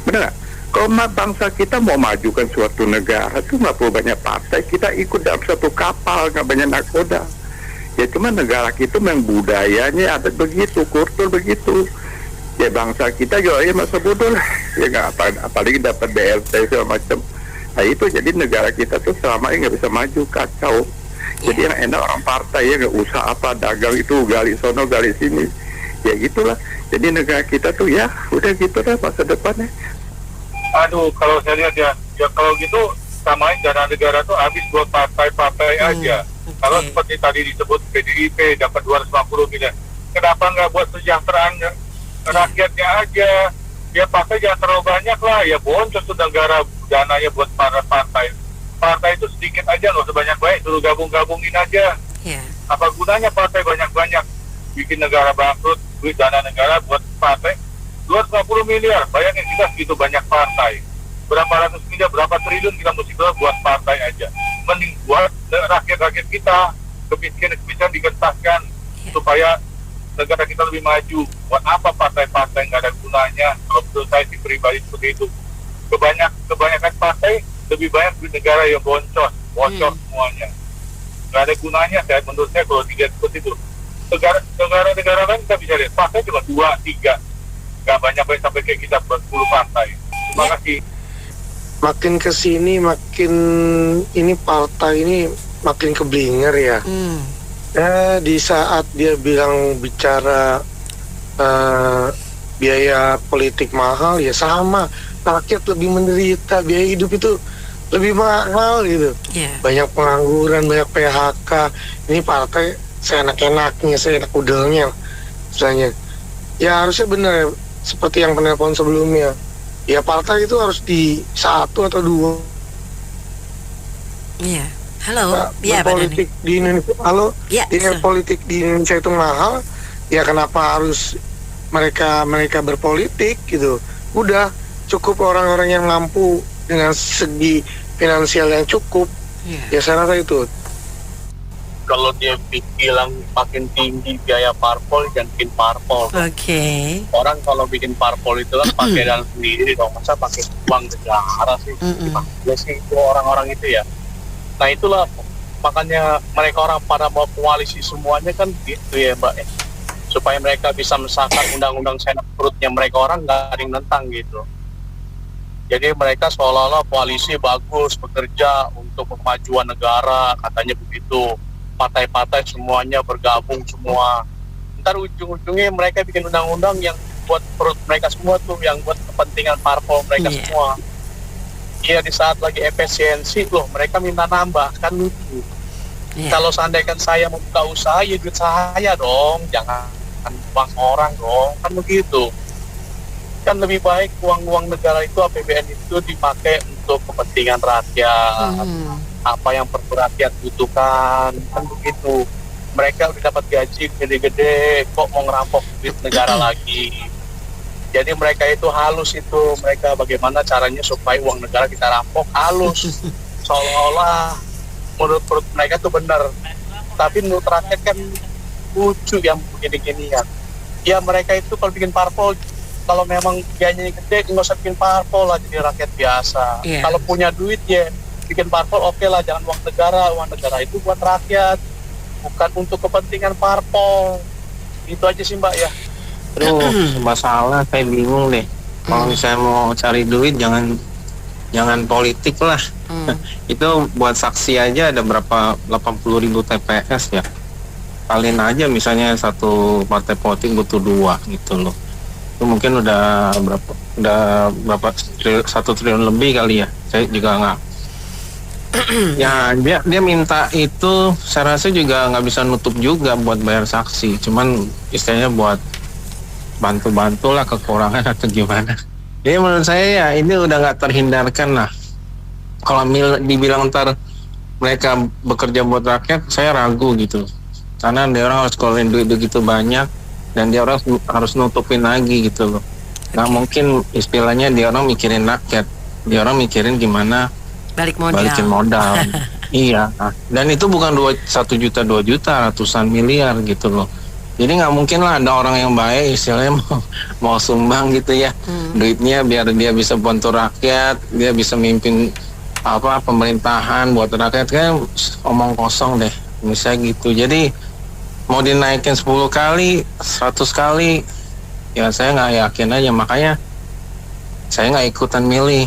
Benar nggak? Kalau bangsa kita mau majukan suatu negara, itu nggak perlu banyak partai. Kita ikut dalam satu kapal, nggak banyak nakoda. Ya cuma negara kita memang budayanya ada begitu, kultur begitu. Ya bangsa kita juga ya masa bodoh lah. Ya nggak apalagi dapat BLT segala macam. Nah itu jadi negara kita tuh selama ini nggak bisa maju, kacau. Jadi yang enak orang partai ya nggak usah apa dagang itu gali sono gali sini, ya gitulah. Jadi negara kita tuh ya udah gitu lah masa depannya. Aduh kalau saya lihat ya kalau gitu samain dana negara tuh habis buat partai-partai aja. Kalau seperti tadi disebut PDIP dapat 250 miliar, kenapa nggak buat kesejahteraan rakyatnya aja? Ya partai jangan terlalu banyak lah, ya boncos tuh negara dananya buat para partai. Partai itu sedikit aja, nggak usah banyak-banyak, suruh gabung-gabungin aja. Apa gunanya partai banyak-banyak? Bikin negara bangkrut, duit dana negara buat partai 250 miliar, bayangin kita segitu banyak partai. Berapa ratus miliar, berapa triliun kita mesti buat partai aja. Mending buat rakyat-rakyat kita, kemiskinan digentaskan, supaya negara kita lebih maju. Buat apa partai-partai nggak ada gunanya? Kalau menurut saya sih pribadi seperti itu. Kebanyakan partai lebih banyak di negara yang bocor semuanya. Nggak ada gunanya, menurut saya kalau dilihat seperti itu. Negara-negara lain kita bisa lihat partai cuma 2-3, nggak banyak sampai kayak kita buat 10 partai. Terima kasih. Makin kesini makin ini partai ini makin keblinger ya. Di saat dia bicara biaya politik mahal, ya sama, rakyat lebih menderita, biaya hidup itu lebih mahal gitu. Banyak pengangguran, banyak PHK. Ini partai seenak-enaknya, seenak udelnya misalnya. Ya harusnya benar seperti yang penelpon sebelumnya. Ya partai itu harus di 1 atau 2. Iya. Halo. Iya, politik di Indonesia. Halo. Politik di Indonesia itu mahal. Ya kenapa harus mereka berpolitik gitu? Udah cukup orang-orang yang mampu dengan segi finansial yang cukup. Ya saya rasa itu. Kalau dia bilang makin tinggi biaya parpol, jangan bikin parpol. Orang kalau bikin parpol itu kan pakai dana sendiri dong, masa pakai uang negara sih? Gimana sih itu orang-orang itu ya? Nah itulah makanya mereka orang pada mau koalisi semuanya kan gitu ya Mbak ya. Supaya mereka bisa mensahkan undang-undang senat perutnya mereka orang nggak ada yang nentang gitu. Jadi mereka seolah-olah koalisi bagus bekerja untuk kemajuan negara, katanya begitu. Partai-partai semuanya bergabung semua. Ntar ujung-ujungnya mereka bikin undang-undang yang buat perut mereka semua tuh, yang buat kepentingan parpol mereka semua. Iya di saat lagi efisiensi loh mereka minta nambah, kan lucu. Kalau seandainya saya mau buka usaha ya duit saya dong, jangan uang orang dong, kan begitu. Kan lebih baik uang negara itu APBN itu dipakai untuk kepentingan rakyat. Apa yang perlu rakyat butuhkan, kan begitu. Mereka udah dapat gaji gede-gede, kok mau ngerampok duit negara lagi. Jadi mereka itu halus itu, mereka bagaimana caranya supaya uang negara kita rampok, halus. Seolah-olah menurut mereka itu benar. Tapi menurut rakyat kan lucu yang begini-ginian. Ya mereka itu kalau bikin parpol, kalau memang biayanya gede, nggak usah bikin parpol lah, jadi rakyat biasa. Kalau punya duit ya bikin parpol oke lah, jangan uang negara itu buat rakyat, bukan untuk kepentingan parpol. Itu aja sih Mbak ya. Aduh, masalah saya bingung deh. Kalau misalnya mau cari duit jangan politik lah. Itu buat saksi aja ada berapa 80.000 TPS ya. Kalian aja misalnya satu partai politik butuh 2 gitu loh. Itu mungkin udah berapa 1 triliun lebih kali ya. Saya juga nggak. Ya dia minta itu, saya rasa juga nggak bisa nutup juga buat bayar saksi. Cuman istilahnya buat bantu-bantu lah kekurangan atau gimana. Jadi menurut saya ya ini udah nggak terhindarkan lah. Kalau dibilang ntar mereka bekerja buat rakyat, saya ragu gitu. Karena dia orang harus keluarin duit begitu banyak dan dia orang harus nutupin lagi gitu loh. Nggak mungkin istilahnya dia orang mikirin rakyat, dia orang mikirin gimana balikin modal. Iya. Dan itu bukan 1 juta 2 juta, ratusan miliar gitu loh. Jadi nggak mungkin lah ada orang yang baik istilahnya mau sumbang gitu ya, duitnya biar dia bisa bantu rakyat, dia bisa mimpin pemerintahan buat rakyat, kan omong kosong deh misalnya gitu. Jadi mau dinaikin 10 kali 100 kali ya saya nggak yakin aja, makanya saya nggak ikutan milih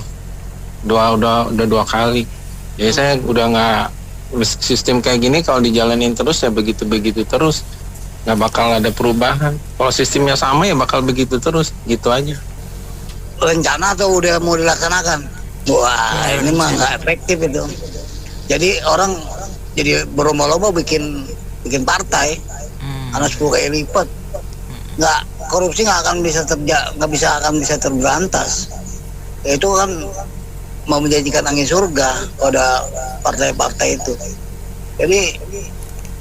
udah 2 kali. Jadi saya udah nggak, sistem kayak gini kalau dijalanin terus ya begitu terus, nggak bakal ada perubahan. Kalau sistemnya sama ya bakal begitu terus, gitu aja. Rencana tuh udah mau dilaksanakan. Wah, ini mah nggak efektif itu. Jadi orang jadi berlomba-lomba bikin partai, karena 10 kali lipat. Nggak, korupsi nggak akan bisa terberantas. Itu kan mau menjanjikan angin surga pada partai-partai itu. Jadi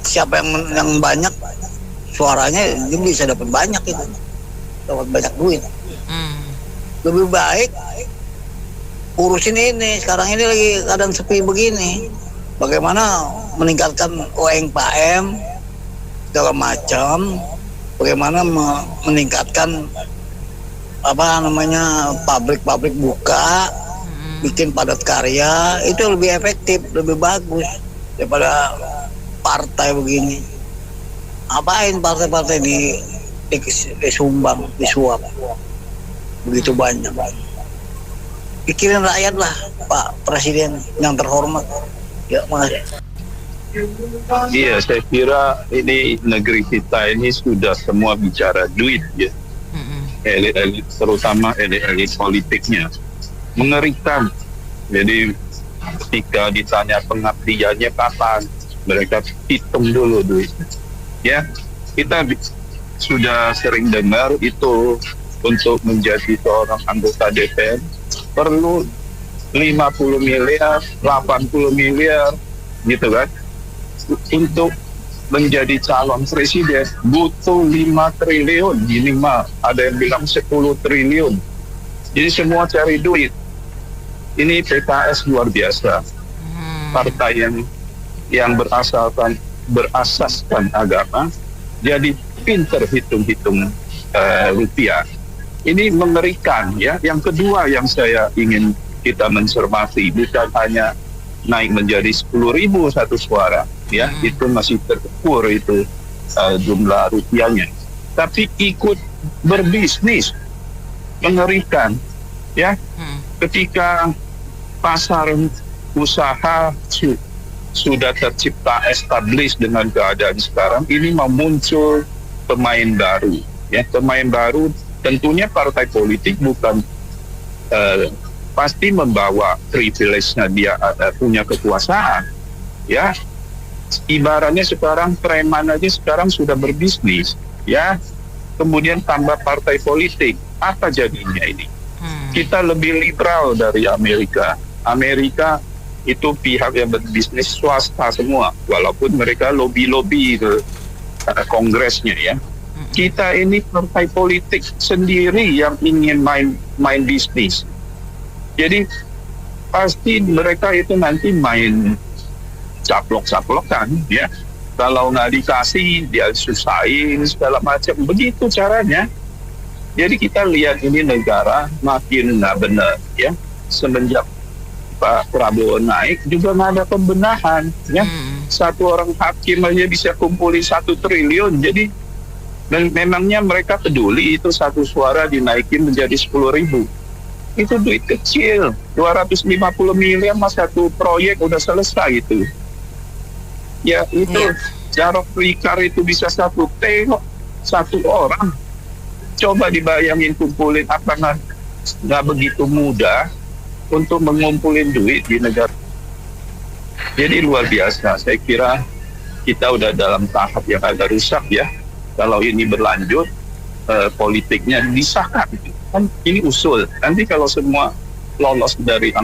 siapa yang banyak suaranya dia bisa dapat banyak itu, dapat banyak duit. Lebih baik urusin ini, sekarang ini lagi keadaan sepi begini, bagaimana meningkatkan UMKM segala macam, bagaimana meningkatkan pabrik buka, bikin padat karya, itu lebih efektif, lebih bagus daripada partai begini. Apain partai-partai disumbang, disuap begitu banyak. Pikirin rakyat lah, Pak Presiden yang terhormat. Ya, makasih. Iya, saya kira ini negeri kita ini sudah semua bicara duit ya. Elit-elit, terutama elit-elit politiknya, mengerikan. Jadi ketika ditanya pengabdiannya kapan, mereka hitung dulu duitnya. Ya, kita sudah sering dengar itu untuk menjadi seorang anggota DPR perlu 50 miliar, 80 miliar gitu kan. Untuk menjadi calon presiden butuh 5 triliun minimal, ada yang bilang 10 triliun. Jadi semua cari duit. Ini PKS luar biasa. Partai yang berasaskan agama, jadi pinter hitung-hitung rupiah. Ini mengerikan ya. Yang kedua yang saya ingin kita mencermati, bukan hanya naik menjadi 10.000 satu suara, ya itu masih terukur itu jumlah rupiahnya. Tapi ikut berbisnis, mengerikan ya. Ketika pasar usaha sudah tercipta established dengan keadaan sekarang, ini mau muncul pemain baru ya. Pemain baru tentunya partai politik bukan pasti membawa privilege-nya, dia punya kekuasaan ya. Ibaratnya sekarang preman aja sekarang sudah berbisnis ya, kemudian tambah partai politik, apa jadinya ini? Kita lebih liberal dari Amerika. Amerika itu pihak yang berbisnis swasta semua, walaupun mereka lobby ke kongresnya ya. Kita ini partai politik sendiri yang ingin main bisnis. Jadi pasti mereka itu nanti main caplok-caplokan, ya. Kalau nggak dikasih, dia susahin segala macam. Begitu caranya. Jadi kita lihat ini negara makin nggak benar, ya. Semenjak Pak Prabowo naik juga nggak ada pembenahan, ya. Satu orang hakim aja bisa kumpulin 1 triliun. Jadi memangnya mereka peduli itu satu suara dinaikin menjadi 10.000? Itu duit kecil, 250 miliar mas satu proyek udah selesai itu. Ya itu Jarod Rikar itu bisa 1 T kok, 1 orang. Coba dibayangin kumpulin apa nggak begitu mudah untuk mengumpulin duit di negara. Jadi luar biasa. Saya kira kita udah dalam tahap yang agak rusak ya. Kalau ini berlanjut, politiknya disahkan. Kan ini usul. Nanti kalau semua lolos dari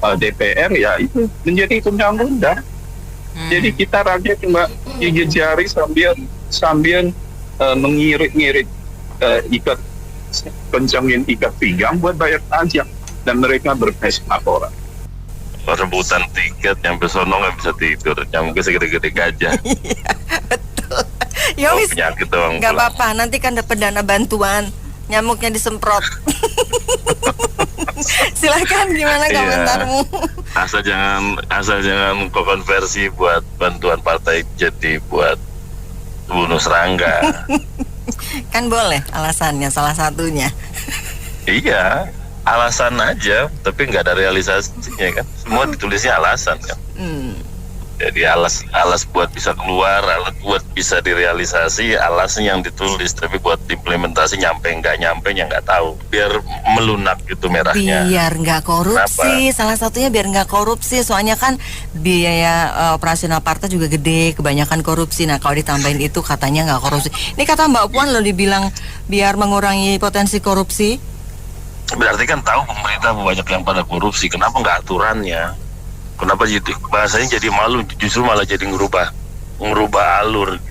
DPR ya itu menjadi undang-undang. Jadi kita rakyat cuma gigit jari sambil mengirit-ngirit ikat kencangin ikat pinggang buat bayar pajak dan mereka berpesta orang. Rebutan tiket nyampe sono nggak bisa tidur, nyampe segede-gede gajah. Betul. Ya wis, penyakit doang. Nggak apa-apa, nanti kan dapat dana bantuan, nyamuknya disemprot. Silakan, gimana komentarmu? Asal jangan konversi buat bantuan partai jadi buat bunuh serangga. Kan boleh alasannya salah satunya. Iya, alasan aja, tapi nggak ada realisasinya kan. Semua ditulisnya alasan kan. Jadi alas buat bisa keluar, alas buat bisa direalisasi, alasnya yang ditulis, tapi buat implementasi nyampe yang nggak tahu. Biar melunak gitu merahnya. Biar nggak korupsi. Kenapa? Salah satunya biar nggak korupsi. Soalnya kan biaya operasional partai juga gede, kebanyakan korupsi. Nah kalau ditambahin itu katanya nggak korupsi. Ini kata Mbak Puan loh dibilang biar mengurangi potensi korupsi. Berarti kan tahu pemerintah banyak yang pada korupsi. Kenapa nggak aturannya? Kenapa jadi bahasanya jadi malu, justru malah jadi ngerubah alur.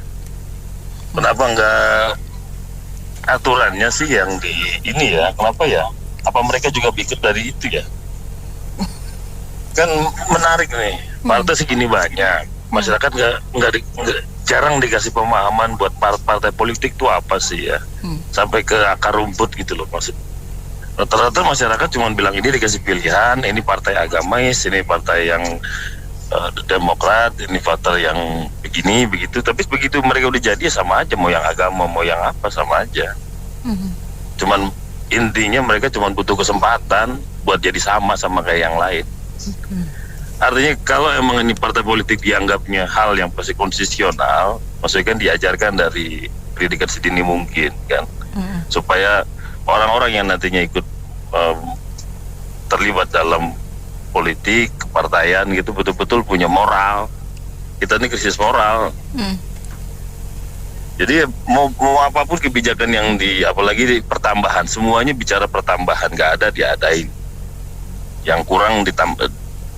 Kenapa nggak aturannya sih yang di ini ya? Kenapa ya? Apa mereka juga pikir dari itu ya? Kan menarik nih, partai segini banyak, masyarakat nggak jarang dikasih pemahaman buat partai politik itu apa sih ya? Sampai ke akar rumput gitu loh maksudnya. Rata-rata masyarakat cuma bilang ini dikasih pilihan, ini partai agamais, ini partai yang demokrat, ini partai yang begini, begitu. Tapi begitu mereka udah jadi ya sama aja, mau yang agama, mau yang apa sama aja. Cuman intinya mereka cuma butuh kesempatan buat jadi sama kayak yang lain. Artinya kalau emang ini partai politik dianggapnya hal yang pasti konstitusional, maksudnya kan diajarkan dari pendidikan sedini mungkin kan, supaya orang-orang yang nantinya ikut terlibat dalam politik, kepartaian gitu betul-betul punya moral. Kita ini krisis moral. Jadi mau apapun kebijakan yang apalagi di pertambahan, semuanya bicara pertambahan, nggak ada diadain. Yang kurang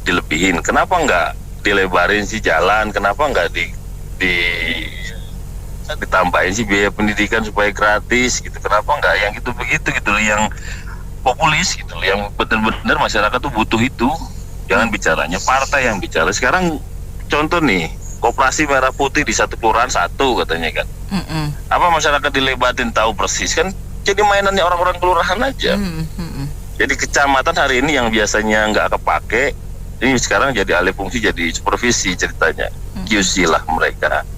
dilebihin. Kenapa nggak dilebarin sih jalan? Kenapa nggak ditambahin sih biaya pendidikan supaya gratis gitu? Kenapa nggak yang gitu begitu gitu, yang populis gitu, yang benar-benar masyarakat tuh butuh itu. Jangan bicaranya partai yang bicara. Sekarang contoh nih, koperasi merah putih di satu kelurahan satu katanya kan. Apa masyarakat dilebatin tahu persis kan? Jadi mainannya orang-orang kelurahan aja. Jadi kecamatan hari ini yang biasanya nggak kepake, ini sekarang jadi alih fungsi jadi supervisi ceritanya. QC lah mereka.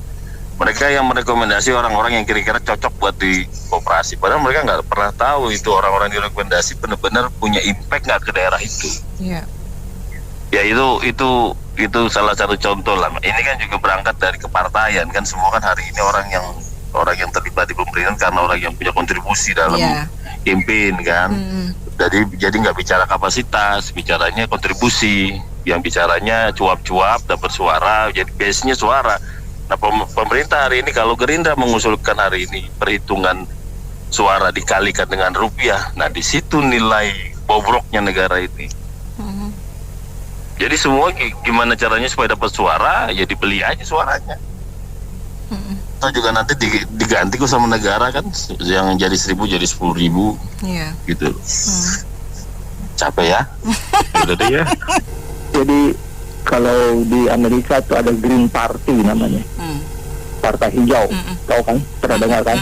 Mereka yang merekomendasi orang-orang yang kira-kira cocok buat di koperasi. Padahal mereka nggak pernah tahu itu orang-orang direkomendasi benar-benar punya impact nggak ke daerah itu. Ya itu salah satu contoh lah. Ini kan juga berangkat dari kepartaian kan, semua kan hari ini orang yang terlibat di pemerintahan karena orang yang punya kontribusi dalam campaign kan. Jadi nggak bicara kapasitas, bicaranya kontribusi. Yang bicaranya cuap-cuap dapat suara, jadi base-nya suara. Nah pemerintah hari ini kalau Gerindra mengusulkan hari ini perhitungan suara dikalikan dengan rupiah, nah di situ nilai bobroknya negara ini. Jadi semua gimana caranya supaya dapat suara, ya dibeli aja suaranya. Atau juga nanti diganti kok sama negara kan, yang jadi 1.000 jadi 10.000 gitu. Capek ya. Udah deh ya. Jadi kalau di Amerika tuh ada Green Party namanya, partai hijau, tahu kan? Pernah dengar kan?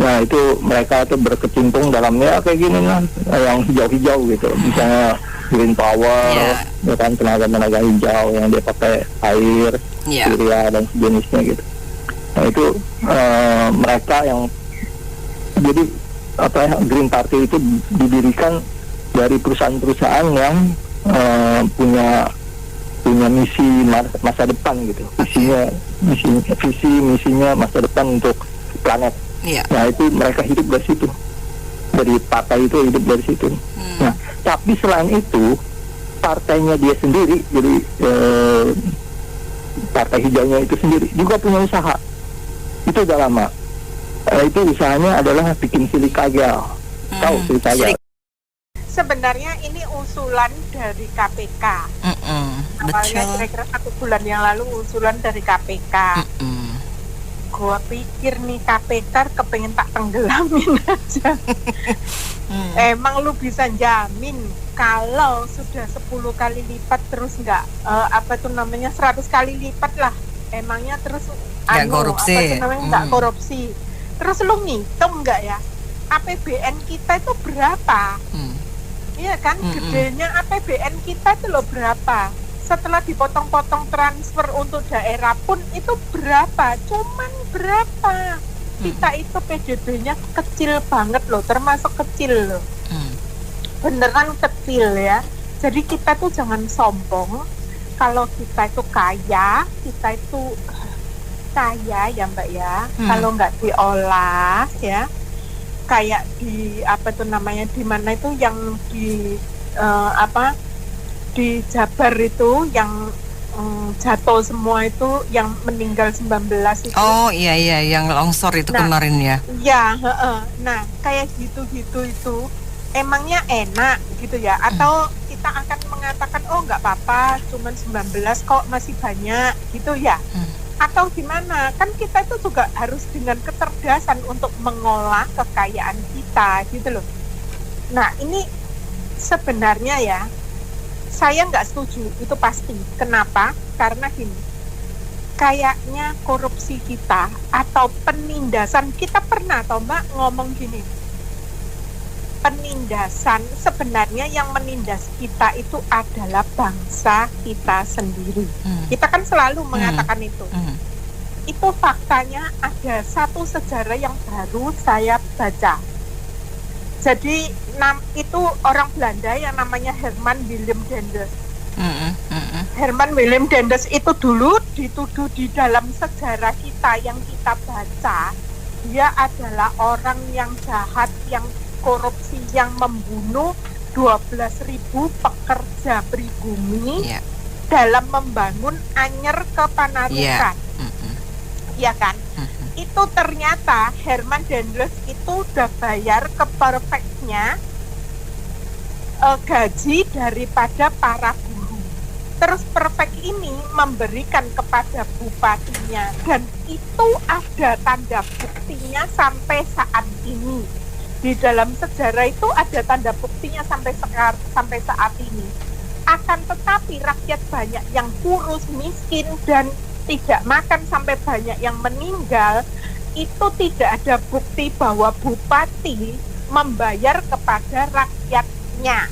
Nah itu mereka tuh berkecimpung dalamnya kayak gini kan, yang hijau-hijau gitu, misalnya green power, ya kan, tenaga hijau yang dia pakai air, surya dan sejenisnya gitu. Nah itu mereka yang jadi Green Party itu didirikan dari perusahaan-perusahaan yang punya misi masa depan gitu, misinya masa depan untuk planet. Nah itu mereka hidup dari situ, dari partai itu hidup dari situ. Nah tapi selain itu partainya dia sendiri, jadi partai hijaunya itu sendiri juga punya usaha. Itu udah lama. Itu usahanya adalah bikin silika gel. Tahu silika gel? Sebenarnya ini usulan dari KPK. Awalnya kira-kira 1 bulan yang lalu usulan dari KPK. Gua pikir nih KPK kepengen tak tenggelamin aja. Emang lu bisa jamin kalau sudah 10 kali lipat terus nggak 100 kali lipat lah, emangnya terus korupsi. Nggak korupsi. Terus lu ngitung nggak ya APBN kita itu berapa? Iya kan, gedenya APBN kita itu loh berapa? Setelah dipotong-potong transfer untuk daerah pun itu berapa? Cuman berapa? Kita itu PDB-nya kecil banget loh, termasuk kecil loh. Beneran kecil ya. Jadi kita tuh jangan sombong. Kalau kita itu kaya, kita itu kaya ya Mbak ya. Kalau nggak diolah ya, kayak di di mana itu yang di di Jabar itu yang jatuh semua itu, yang meninggal 19 itu. Oh iya yang longsor itu kemarin ya. Iya, nah kayak gitu-gitu itu emangnya enak gitu ya, atau kita akan mengatakan oh nggak apa-apa cuman 19 kok masih banyak gitu ya, atau gimana? Kan kita itu juga harus dengan kecerdasan untuk mengolah kekayaan kita gitu loh. Nah ini sebenarnya ya saya nggak setuju itu pasti. Kenapa? Karena gini, kayaknya korupsi kita atau penindasan kita pernah atau Mbak ngomong gini, penindasan sebenarnya yang menindas kita itu adalah bangsa kita sendiri. Kita kan selalu mengatakan itu. Itu faktanya. Ada satu sejarah yang baru saya baca. Jadi itu orang Belanda yang namanya Herman Willem Daendels. Herman Willem Daendels itu dulu dituduh di dalam sejarah kita yang kita baca, dia adalah orang yang jahat, yang korupsi, yang membunuh 12.000 pekerja pribumi dalam membangun Anyer ke Panarukan. Iya kan? Itu ternyata Herman Daendels itu udah bayar ke prefeknya gaji daripada para guru. Terus prefek ini memberikan kepada bupatinya, dan itu ada tanda buktinya sampai saat ini. Di dalam sejarah itu ada tanda buktinya sampai saat ini. Akan tetapi rakyat banyak yang kurus, miskin, dan tidak makan sampai banyak yang meninggal. Itu tidak ada bukti bahwa bupati membayar kepada rakyatnya.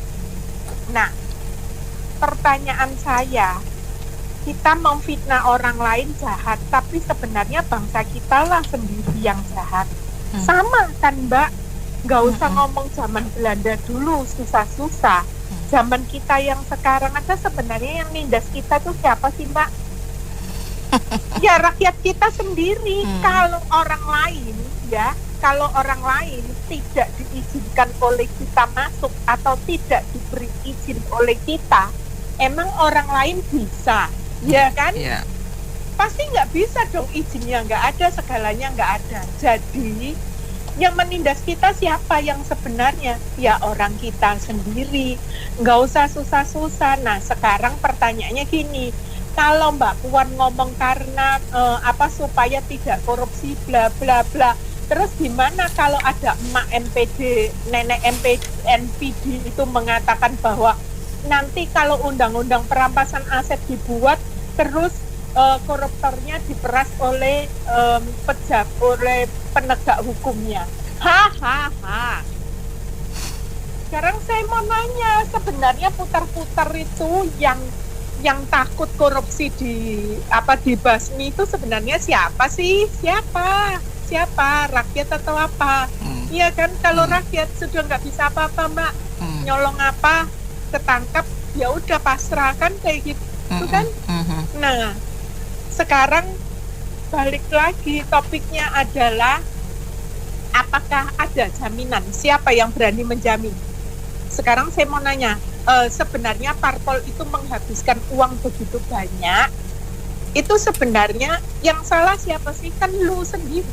Nah, pertanyaan saya, kita memfitnah orang lain jahat, tapi sebenarnya bangsa kita lah sendiri yang jahat. Sama kan Mbak? Nggak usah ngomong zaman Belanda dulu susah-susah. Zaman kita yang sekarang aja sebenarnya yang nindas kita tuh siapa sih Mbak? Ya rakyat kita sendiri. Kalau orang lain ya, kalau orang lain tidak diizinkan oleh kita masuk atau tidak diberi izin oleh kita, emang orang lain bisa, ya kan? Pasti nggak bisa dong, izinnya nggak ada, segalanya nggak ada. Jadi yang menindas kita siapa yang sebenarnya? Ya orang kita sendiri. Nggak usah susah-susah. Nah sekarang pertanyaannya gini, Kalau Mbak Puan ngomong karena supaya tidak korupsi bla bla bla. Terus gimana kalau ada emak MPD, nenek NPD itu mengatakan bahwa nanti kalau undang-undang perampasan aset dibuat, terus koruptornya diperas oleh oleh penegak hukumnya. Hahaha. Sekarang saya mau nanya, sebenarnya putar-putar itu yang takut korupsi dibasmi itu sebenarnya siapa sih? Siapa? Rakyat atau apa? Iya kan, kalau rakyat sudah nggak bisa apa-apa, Mbak, nyolong apa, ketangkap, ya udah pasrah kan kayak gitu kan? Nah, sekarang balik lagi, topiknya adalah apakah ada jaminan? Siapa yang berani menjamin? Sekarang saya mau nanya, sebenarnya parpol itu menghabiskan uang begitu banyak, itu sebenarnya yang salah siapa sih? Kan lu sendiri.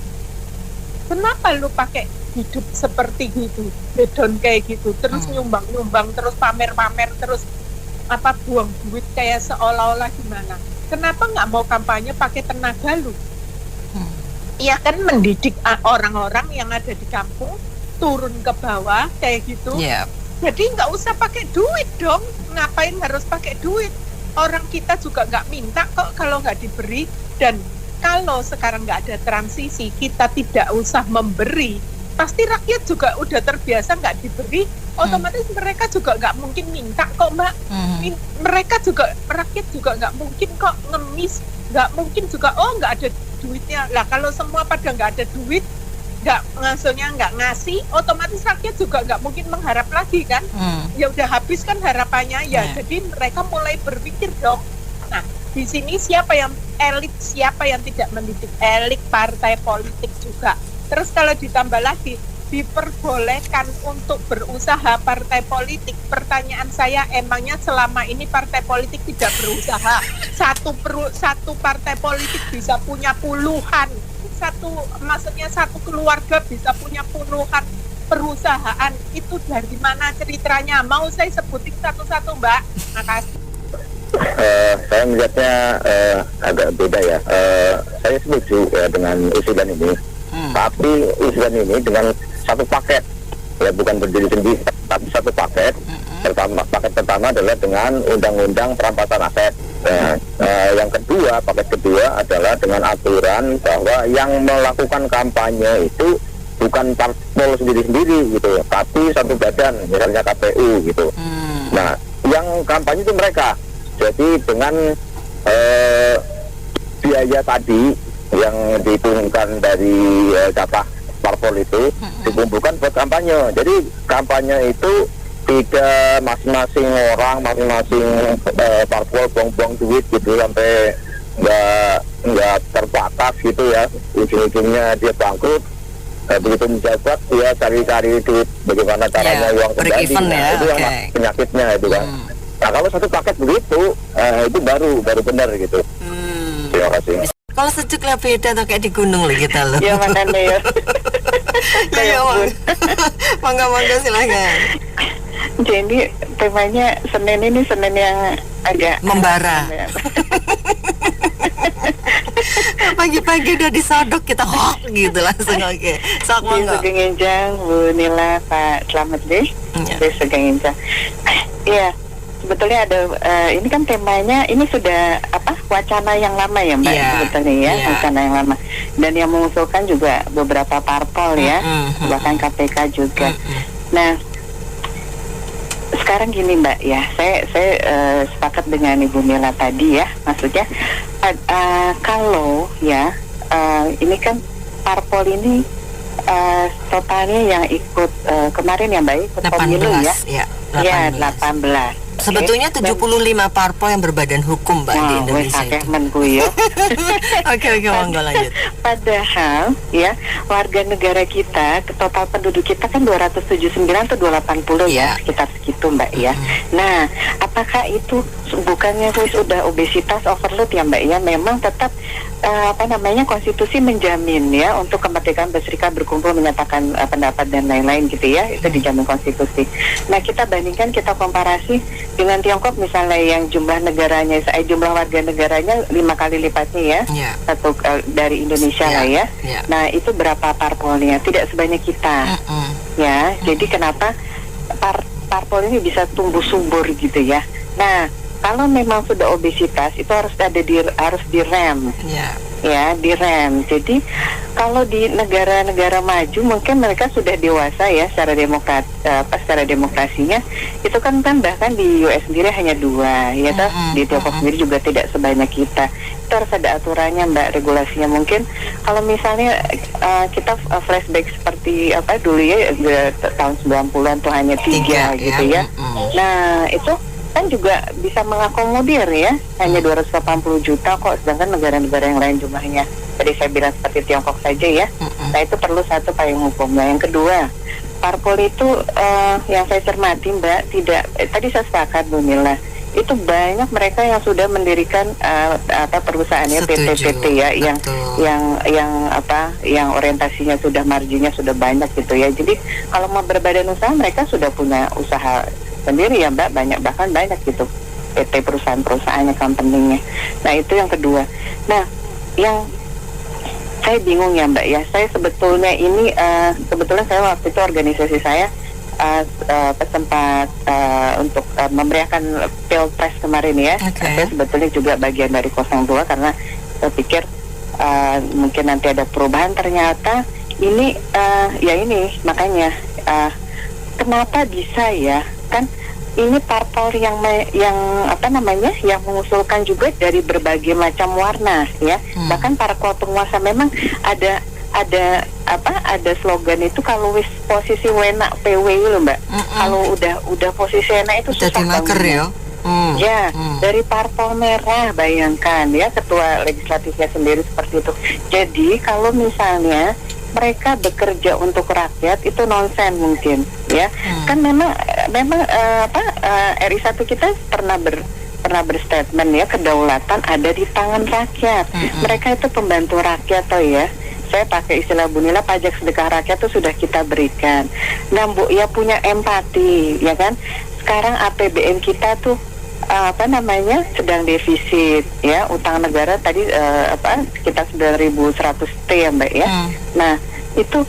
Kenapa lu pakai hidup seperti gitu, hedon kayak gitu, terus nyumbang-nyumbang, terus pamer-pamer, terus buang duit kayak seolah-olah gimana? Kenapa nggak mau kampanye pakai tenaga lu? Iya kan, mendidik orang-orang yang ada di kampung turun ke bawah kayak gitu. Jadi nggak usah pakai duit dong. Ngapain harus pakai duit? Orang kita juga nggak minta kok kalau nggak diberi. Dan kalau sekarang nggak ada transisi, kita tidak usah memberi. Pasti rakyat juga udah terbiasa nggak diberi. Otomatis mereka juga nggak mungkin minta kok, Mbak. Rakyat juga nggak mungkin kok ngemis. Nggak mungkin juga, nggak ada duitnya. Lah kalau semua pada nggak ada duit, nggak ngasih, otomatis rakyat juga nggak mungkin mengharap lagi kan. Ya udah habis kan harapannya ya. Jadi mereka mulai berpikir dong. Nah, di sini siapa yang elit, siapa yang tidak mendidik? Elit partai politik juga. Terus kalau ditambah lagi diperbolehkan untuk berusaha partai politik, pertanyaan saya, emangnya selama ini partai politik tidak berusaha? Satu partai politik bisa punya puluhan, maksudnya satu keluarga bisa punya puluhan perusahaan. Itu dari mana ceritanya? Mau saya sebutin satu-satu, Mbak? Makasih. Saya melihatnya agak beda ya. Saya setuju dengan usulan ini, tapi usulan ini dengan satu paket, ya bukan berdiri sendiri, tapi satu paket. Paket pertama adalah dengan undang-undang perampasan aset. Yang kedua, paket kedua adalah dengan aturan bahwa yang melakukan kampanye itu bukan parpol sendiri-sendiri gitu, tapi satu badan, misalnya KPU gitu. Nah, yang kampanye itu mereka. Jadi dengan biaya tadi yang dipungutan dari jatah parpol itu dikumpulkan buat kampanye. Jadi kampanye itu tidak masing-masing orang, masing-masing parpol buang-buang duit gitu sampai nggak terbatas gitu ya. Ujung-ujungnya dia bangkrut, begitu menjabat dia cari-cari duit bagaimana caranya uang kembali. Itu yang penyakitnya itu kan. Nah kalau satu paket begitu, itu baru benar gitu. Terima kasih. Kalau secuknya beda atau kayak di gunung lah kita loh. Ya makanya ya. Ayo, mangga silakan. Jadi temanya Senin ini Senin yang agak membara. Pagi-pagi udah disodok kita gitu langsung. Oke. Sok monggo. Sugeng Enjang, Bu Nila, Pak Slamet deh. Sugeng Enjang. Iya. Sebetulnya ada ini kan temanya ini sudah wacana yang lama ya Mbak, sebetulnya ya, wacana yang lama, dan yang mengusulkan juga beberapa parpol ya, bahkan KPK juga. Nah sekarang gini Mbak ya, saya sepakat dengan Ibu Mila tadi ya, maksudnya kalau ya ini kan parpol ini totalnya yang ikut kemarin ya Mbak, ikut pemilu ya, 18. Sebetulnya 75 parpol yang berbadan hukum Mbak di Indonesia. Oke, monggo lanjut. Padahal ya warga negara kita, total penduduk kita kan 279 atau 280 ya, sekitar segitu Mbak ya. Nah, apakah itu bukannya sudah obesitas overload ya Mbak ya? Memang tetap konstitusi menjamin ya untuk kemerdekaan berserikat, berkumpul, menyatakan pendapat dan lain-lain gitu ya, itu dijamin konstitusi. Nah, kita bandingkan, kita komparasi dengan Tiongkok misalnya yang jumlah warga negaranya 5 kali lipatnya ya, satu dari Indonesia lah ya. Nah, itu berapa parpolnya? Tidak sebanyak kita. Ya, jadi kenapa parpol ini bisa tumbuh subur gitu ya? Nah, kalau memang sudah obesitas itu harus direm. Ya, direm. Jadi kalau di negara-negara maju mungkin mereka sudah dewasa ya secara demokrasinya. Itu kan bahkan di US sendiri hanya 2 ya, di Tiongkok sendiri juga tidak sebanyak kita. Itu harus ada aturannya Mbak, regulasinya. Mungkin kalau misalnya kita flashback seperti dulu ya tahun 90-an tuh hanya 3 gitu ya. Nah, itu kan juga bisa mengakomodir ya, hanya 280 juta kok, sedangkan negara-negara yang lain jumlahnya tadi saya bilang seperti Tiongkok saja ya. Nah, itu perlu satu payung hukum. Nah, yang kedua, parpol itu yang saya cermati Mbak, tadi saya sepakat Bu Mila, itu banyak mereka yang sudah mendirikan perusahaannya PT-PT ya, yang orientasinya sudah marginnya sudah banyak gitu ya. Jadi kalau mau berbadan usaha mereka sudah punya usaha sendiri ya Mbak, bahkan banyak gitu PT perusahaan-perusahaannya, company-nya. Nah, itu yang kedua. Nah, yang saya bingung ya Mbak ya, saya sebetulnya ini kebetulan saya waktu itu organisasi saya sempat untuk memeriahkan Pilpres kemarin ya. Saya sebetulnya juga bagian dari 02 karena saya pikir mungkin nanti ada perubahan. Ternyata ini makanya kenapa bisa ya, kan ini parpol yang mengusulkan juga dari berbagai macam warna ya. Bahkan parpol penguasa memang ada slogan itu, kalau wis posisi wena PW loh Mbak. Kalau udah posisi enak itu susah banget. Dari parpol merah, bayangkan ya, ketua legislatifnya sendiri seperti itu. Jadi kalau misalnya mereka bekerja untuk rakyat itu nonsen mungkin ya. Kan memang RI 1 kita pernah berstatement ya, kedaulatan ada di tangan rakyat. Mereka itu pembantu rakyat toh ya. Saya pakai istilah Bu Nila, pajak sedekah rakyat itu sudah kita berikan. Nah Bu ya, punya empati ya kan. Sekarang APBN kita tuh sedang defisit ya, utang negara tadi sekitar 9.100 T ya Mbak ya. Nah, itu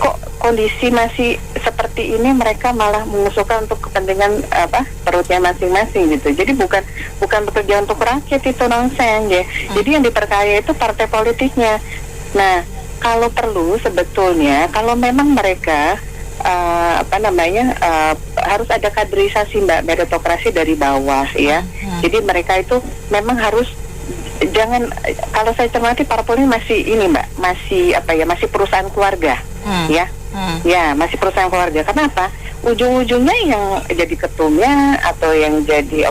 kok kondisi masih seperti ini, mereka malah mengusulkan untuk kepentingan perutnya masing-masing gitu. Jadi bukan bekerja untuk rakyat, itu nonsen ya. Jadi yang diperkaya itu partai politiknya. Nah, kalau perlu sebetulnya kalau memang mereka harus ada kaderisasi Mbak, meritokrasi dari bawah ya. Jadi mereka itu memang harus, jangan, kalau saya cermati parpol ini masih ini Mbak, masih perusahaan keluarga ya. Ya, masih perusahaan keluarga. Kenapa? Ujung-ujungnya yang jadi ketumnya atau yang jadi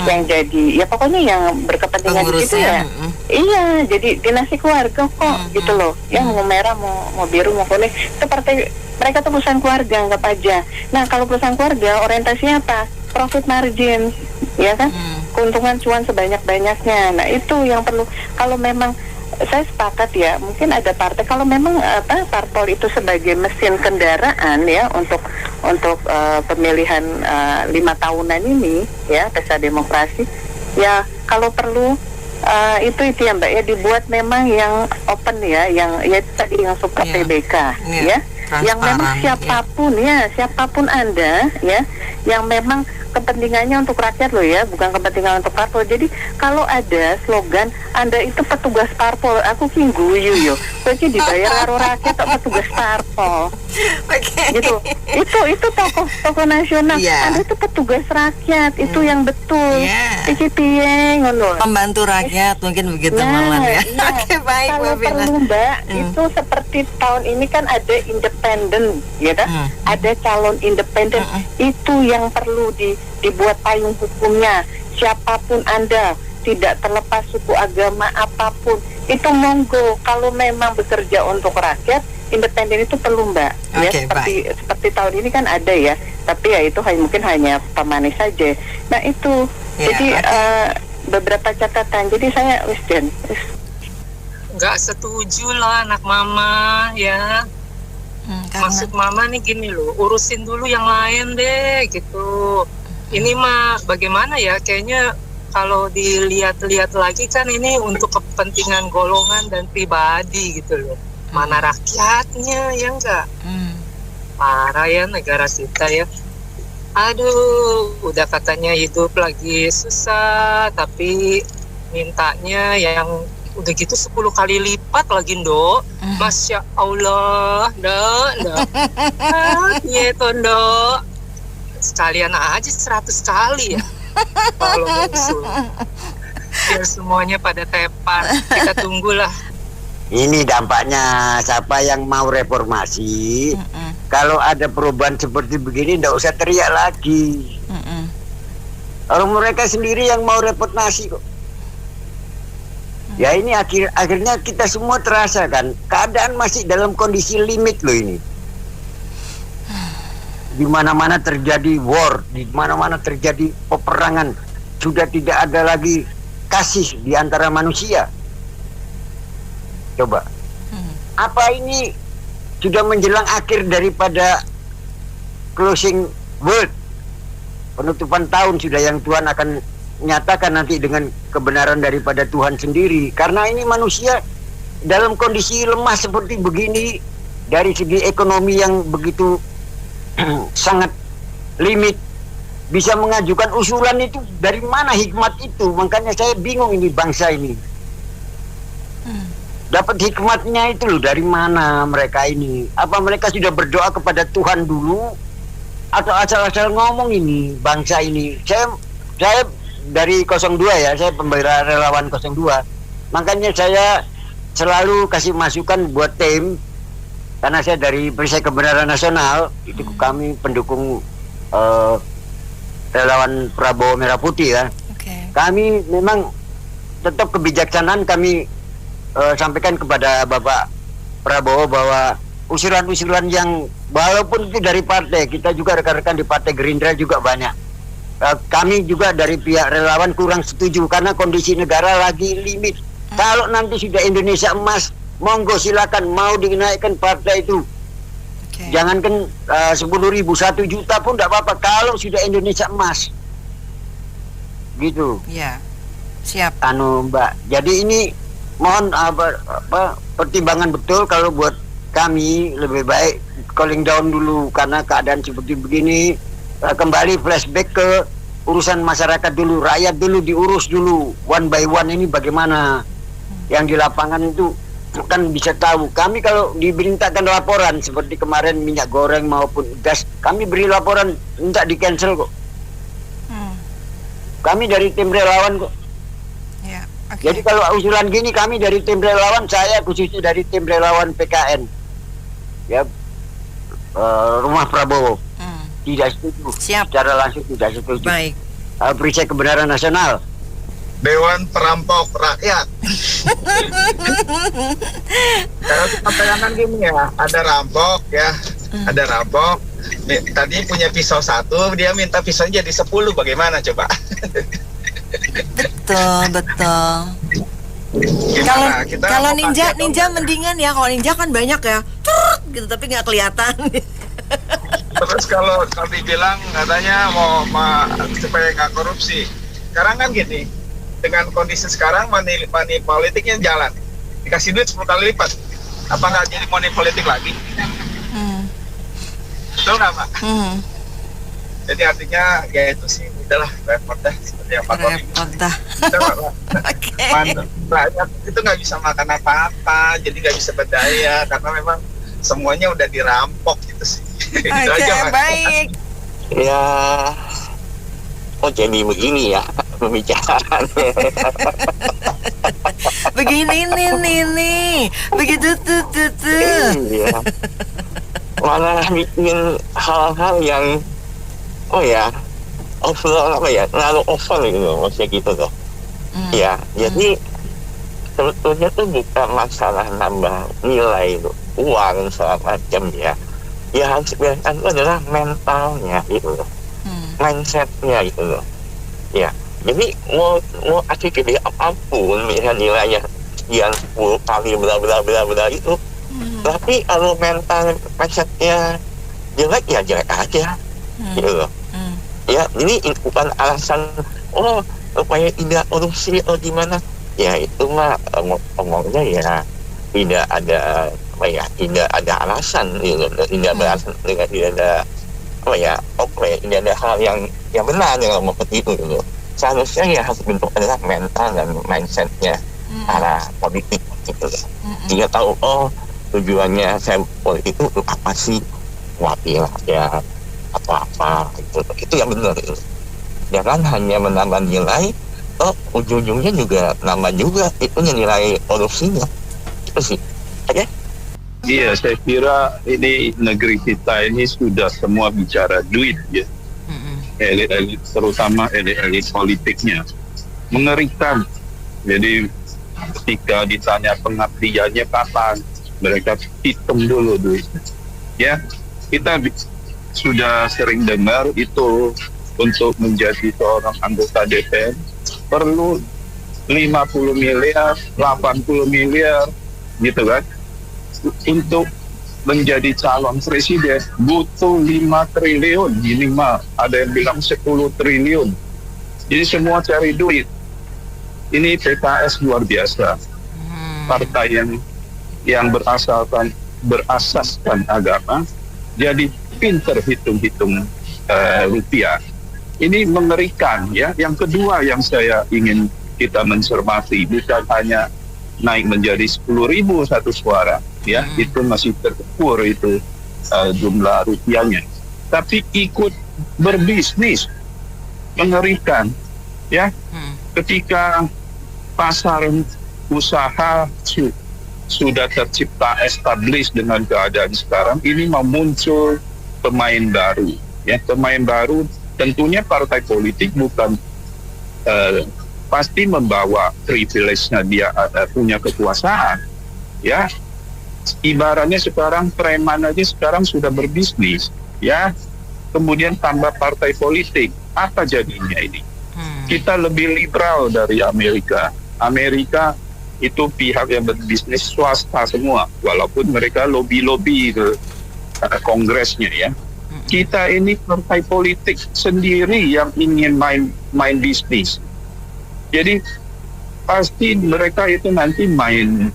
yang jadi ya pokoknya yang berkepentingan di situ ya. Iya, jadi dinasti keluarga kok gitu loh. Yang mau merah, mau biru, mau kuning, itu partai mereka tuh perusahaan keluarga, anggap aja. Nah, kalau perusahaan keluarga orientasinya apa? Profit margin, ya kan? Keuntungan cuan sebanyak-banyaknya. Nah, itu yang perlu. Kalau memang saya sepakat ya, mungkin ada partai kalau memang parpol itu sebagai mesin kendaraan ya untuk pemilihan 5 tahunan ini ya, pesta demokrasi ya, kalau perlu itu ya Mbak ya, dibuat memang yang open ya, yang ya tadi yang super TBK ya, yang memang siapapun Anda ya, yang memang kepentingannya untuk rakyat loh ya, bukan kepentingan untuk parpol. Jadi kalau ada slogan Anda itu petugas parpol, aku guyu yo, kowe dibayar karo rakyat kok petugas parpol. Gitu. Itu tokoh nasional. Anda itu petugas rakyat, itu yang betul. Iki piye ngono. Pembantu rakyat mungkin begitu malam ya. Oke, baik kalau perlu Mbak, itu seperti tahun ini kan ada independen ya kan? Ada calon independen. Itu yang perlu dibuat payung hukumnya. Siapapun Anda tidak terlepas suku agama apapun itu monggo. Kalau memang bekerja untuk rakyat, independen itu perlu Mbak. Ya seperti tahun ini kan ada ya, tapi ya itu mungkin hanya pemanis saja. Nah itu jadi beberapa catatan. Jadi saya nggak setuju lah anak mama ya. Maksud mama nih gini loh, urusin dulu yang lain deh gitu. Ini mah bagaimana ya, kayaknya kalau dilihat-lihat lagi kan ini untuk kepentingan golongan dan pribadi gitu loh. Mana rakyatnya ya enggak? Parah ya negara kita ya. Aduh, udah katanya hidup lagi susah, tapi mintanya yang udah gitu 10 kali lipat lagi, Ndok. Masya Allah, Ndok. Iya toh, Ndok. Sekalian aja 100 kali ya. Kalau musuh. Biar semuanya pada tepar. Kita tunggulah. Ini dampaknya siapa yang mau reformasi. Kalau ada perubahan seperti begini, ndak usah teriak lagi. Orang mereka sendiri yang mau reformasi kok. Ya ini akhirnya kita semua terasa kan, keadaan masih dalam kondisi limit loh ini. Di mana-mana terjadi war, di mana-mana terjadi peperangan, sudah tidak ada lagi kasih di antara manusia. Coba, apa ini sudah menjelang akhir daripada closing world, penutupan tahun sudah yang Tuhan akan nyatakan nanti dengan kebenaran daripada Tuhan sendiri. Karena ini manusia dalam kondisi lemah seperti begini, dari segi ekonomi yang begitu sangat limit, bisa mengajukan usulan itu dari mana hikmat itu? Makanya saya bingung ini bangsa ini. Dapat hikmatnya itu loh dari mana mereka ini? Apa mereka sudah berdoa kepada Tuhan dulu? Atau asal-asal ngomong ini bangsa ini? Saya dari 02 ya, saya pembela relawan 02. Makanya saya selalu kasih masukan buat tim, karena saya dari Perisai Kebenaran Nasional, itu kami pendukung relawan Prabowo Merah Putih ya. Kami memang tetap kebijaksanaan kami sampaikan kepada Bapak Prabowo bahwa usulan-usulan yang walaupun itu dari partai, kita juga rekan-rekan di Partai Gerindra juga banyak. Kami juga dari pihak relawan kurang setuju karena kondisi negara lagi limit. Kalau nanti sudah Indonesia emas, monggo silakan, mau dinaikkan partai itu. Jangankan 10.000, 1 juta pun tidak apa-apa kalau sudah Indonesia emas. Gitu. Iya. Siap. Mbak. Jadi ini mohon pertimbangan betul. Kalau buat kami lebih baik calling down dulu karena keadaan seperti begini. Kembali flashback ke urusan masyarakat dulu, rakyat dulu, diurus dulu one by one. Ini bagaimana yang di lapangan itu kan bisa tahu. Kami kalau diberitakan laporan seperti kemarin minyak goreng maupun gas, kami beri laporan minta di cancel kok. Kami dari tim relawan kok. Jadi kalau usulan gini kami dari tim relawan, saya khususnya dari tim relawan PKN ya, Rumah Prabowo tidak setuju. Secara langsung tidak setuju. Baik. Perisai Kebenaran Nasional, Dewan Perampok Rakyat. Kalau kita bayangkan gini ya, ada rampok ya, ada rampok. Tadi punya pisau 1, dia minta pisaunya jadi 10, bagaimana coba? Betul. Kalau ninja mendingan ya, kalau ninja kan banyak ya, gitu tapi nggak kelihatan. Terus kalau dibilang katanya mau supaya nggak korupsi, sekarang kan gini, dengan kondisi sekarang money politiknya jalan, dikasih duit 10 kali lipat, apa nggak jadi money politik lagi? Betul nggak Pak? Jadi artinya ya itu sih udahlah repot dah, seperti yang Pak Tony bilang. Rakyat itu nggak bisa makan apa-apa, jadi nggak bisa berdaya karena memang semuanya udah dirampok gitu sih. Gitu aja, baik. Ya, kok jadi begini ya pembicaraannya. Begini nih, begitu tuh. Iya. Malah bikin hal-hal yang terlalu over gitu maksudnya gitu tuh. Ya, jadi sebetulnya tuh bukan masalah nambah nilai uang segala macam ya. Ya harus dibiarkan itu adalah mentalnya gitu loh, mindsetnya gitu loh. Ya, jadi mau kasih gede apapun, misalnya nilainya sekian 10 kali bla bla bla bla itu, tapi kalau mental mindsetnya jelek ya jelek aja, gitu loh. Ya, ini bukan alasan supaya tidak korupsi atau gimana. Ya itu mah ngomongnya ya tidak ada tidak ada alasan, tidak beralasan, tidak ada tidak ada hal yang benar yang ngomong seperti itu gitu. Seharusnya ya harus bentuk adalah mental dan mindsetnya para politik gitu. Dia tahu tujuannya saya politik itu apa sih, wakil ya apa itu yang benar gitu. Jangan hanya menambah nilai, ujung-ujungnya juga nambah juga itu nilai korupsinya. Itu sih. Oke? Iya, saya kira ini negeri kita ini sudah semua bicara duit ya. Elit-elit, terutama elit-elit politiknya. Mengerikan. Jadi ketika ditanya pengabdiannya kapan, mereka hitung dulu duit. Ya, kita sudah sering dengar itu untuk menjadi seorang anggota DPR perlu 50 miliar, 80 miliar gitu kan. Untuk menjadi calon presiden butuh 5 triliun minimal, ada yang bilang 10 triliun. Jadi semua cari duit. Ini PKS luar biasa. Partai yang berasaskan agama jadi pinter hitung-hitung rupiah. Ini mengerikan ya. Yang kedua yang saya ingin kita mencermati, bukan hanya naik menjadi 10.000 satu suara ya, itu masih terukur itu jumlah rupiahnya, tapi ikut berbisnis. Mengerikan ya. Ketika pasar usaha sudah tercipta establis dengan keadaan sekarang ini, mau muncul pemain baru ya. Pemain baru tentunya partai politik bukan pasti membawa privilege-nya dia punya kekuasaan ya. Ibaratnya sekarang preman aja sekarang sudah berbisnis ya, kemudian tambah partai politik, apa jadinya ini? Kita lebih liberal dari Amerika. Amerika itu pihak yang berbisnis swasta semua, walaupun mereka lobby ke kongresnya ya. Kita ini partai politik sendiri yang ingin main bisnis. Jadi pasti mereka itu nanti main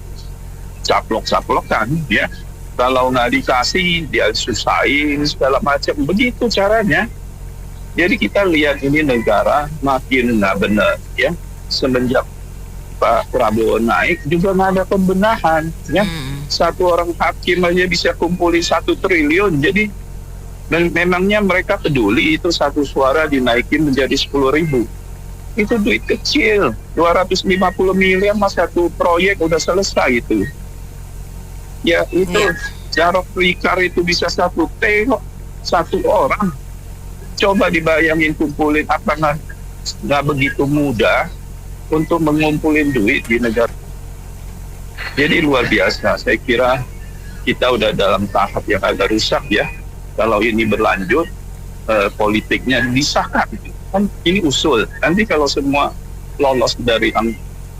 caplok-caplokan ya. Kalau nggak dikasih dia susahin segala macam, begitu caranya. Jadi kita lihat ini negara makin nggak benar ya. Semenjak Pak Prabowo naik juga nggak ada pembenahan ya. Satu orang hakim aja bisa kumpulin 1 triliun. Jadi dan memangnya mereka peduli itu satu suara dinaikin menjadi 10.000. Itu duit kecil, 250 miliar mas satu proyek udah selesai itu. Ya itu Jarod Rikar itu bisa 1 T kok, 1 orang. Coba dibayangin kumpulin apa nggak begitu mudah untuk mengumpulin duit di negara. Jadi luar biasa. Saya kira kita udah dalam tahap yang agak rusak ya. Kalau ini berlanjut, politiknya disahkan. Kan ini usul. Nanti kalau semua lolos dari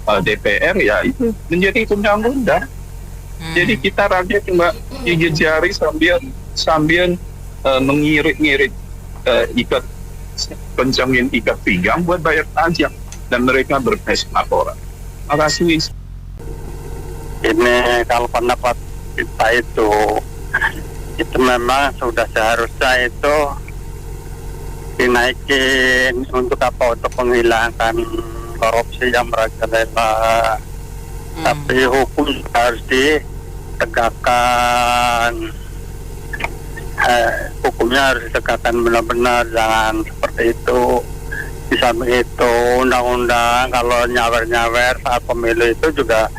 DPR ya itu menjadi undang-undang. Jadi kita rakyat cuma gigit jari sambil mengirit-ngirit ikat pencengin ikat pinggang buat bayar pajak, dan mereka berpes laporan. Makasih. Ini kalau pendapat kita itu memang sudah seharusnya itu dinaikin untuk apa, untuk menghilangkan korupsi yang merajalela. Tapi hukum harus ditegakkan, hukumnya harus ditegakkan benar-benar, jangan seperti itu. Di samping itu undang-undang kalau nyawer-nyawer saat pemilu itu juga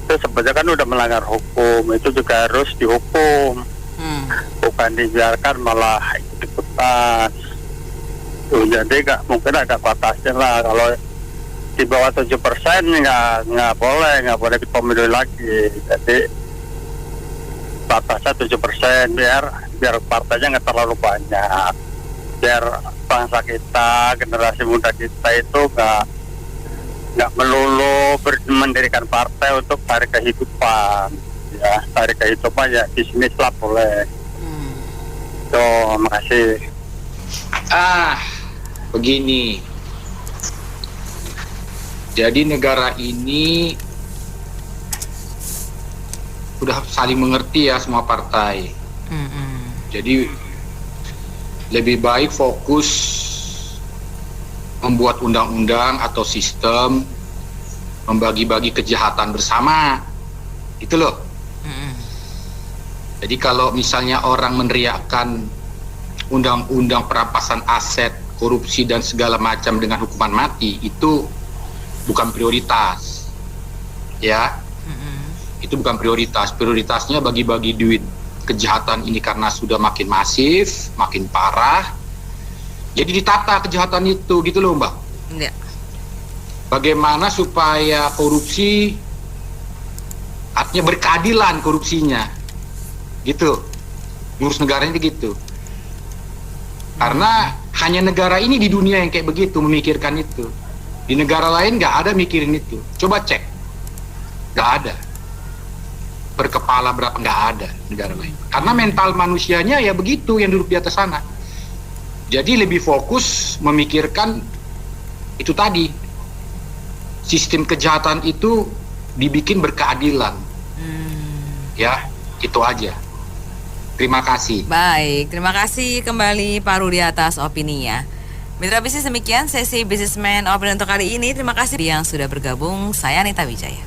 itu sebenarnya kan udah melanggar hukum, itu juga harus dihukum. Bukan dibiarkan malah ikut-ikutan. Jadi mungkin ada batasnya lah. Kalau di bawah 7% nggak boleh ikut pemilu lagi. Jadi batasnya 7% biar partainya nggak terlalu banyak, biar bangsa kita, generasi muda kita itu nggak melulu mendirikan partai untuk cari kehidupan, ya cari kehidupan ya bisnis lah boleh. Tuh, makasih. Begini. Jadi negara ini udah saling mengerti ya semua partai. Jadi lebih baik fokus membuat undang-undang atau sistem membagi-bagi kejahatan bersama. Itu loh. Jadi kalau misalnya orang meneriakkan undang-undang perampasan aset, korupsi dan segala macam dengan hukuman mati, itu bukan prioritas, ya. Itu bukan prioritas. Prioritasnya bagi-bagi duit kejahatan ini karena sudah makin masif, makin parah. Jadi ditata kejahatan itu, gitu loh, Mbak. Ya. Bagaimana supaya korupsi, artinya berkeadilan korupsinya, gitu. Ngurus negaranya gitu. Karena hanya negara ini di dunia yang kayak begitu, memikirkan itu. Di negara lain nggak ada mikirin itu. Coba cek, nggak ada. Per kepala berapa, nggak ada negara lain. Karena mental manusianya ya begitu yang duduk di atas sana. Jadi lebih fokus memikirkan itu tadi. Sistem kejahatan itu dibikin berkeadilan. Ya, itu aja. Terima kasih. Baik, terima kasih kembali Pak Rudi atas opininya. Mitra bisnis, demikian sesi Businessman Open untuk kali ini. Terima kasih yang sudah bergabung. Saya Anita Wijaya.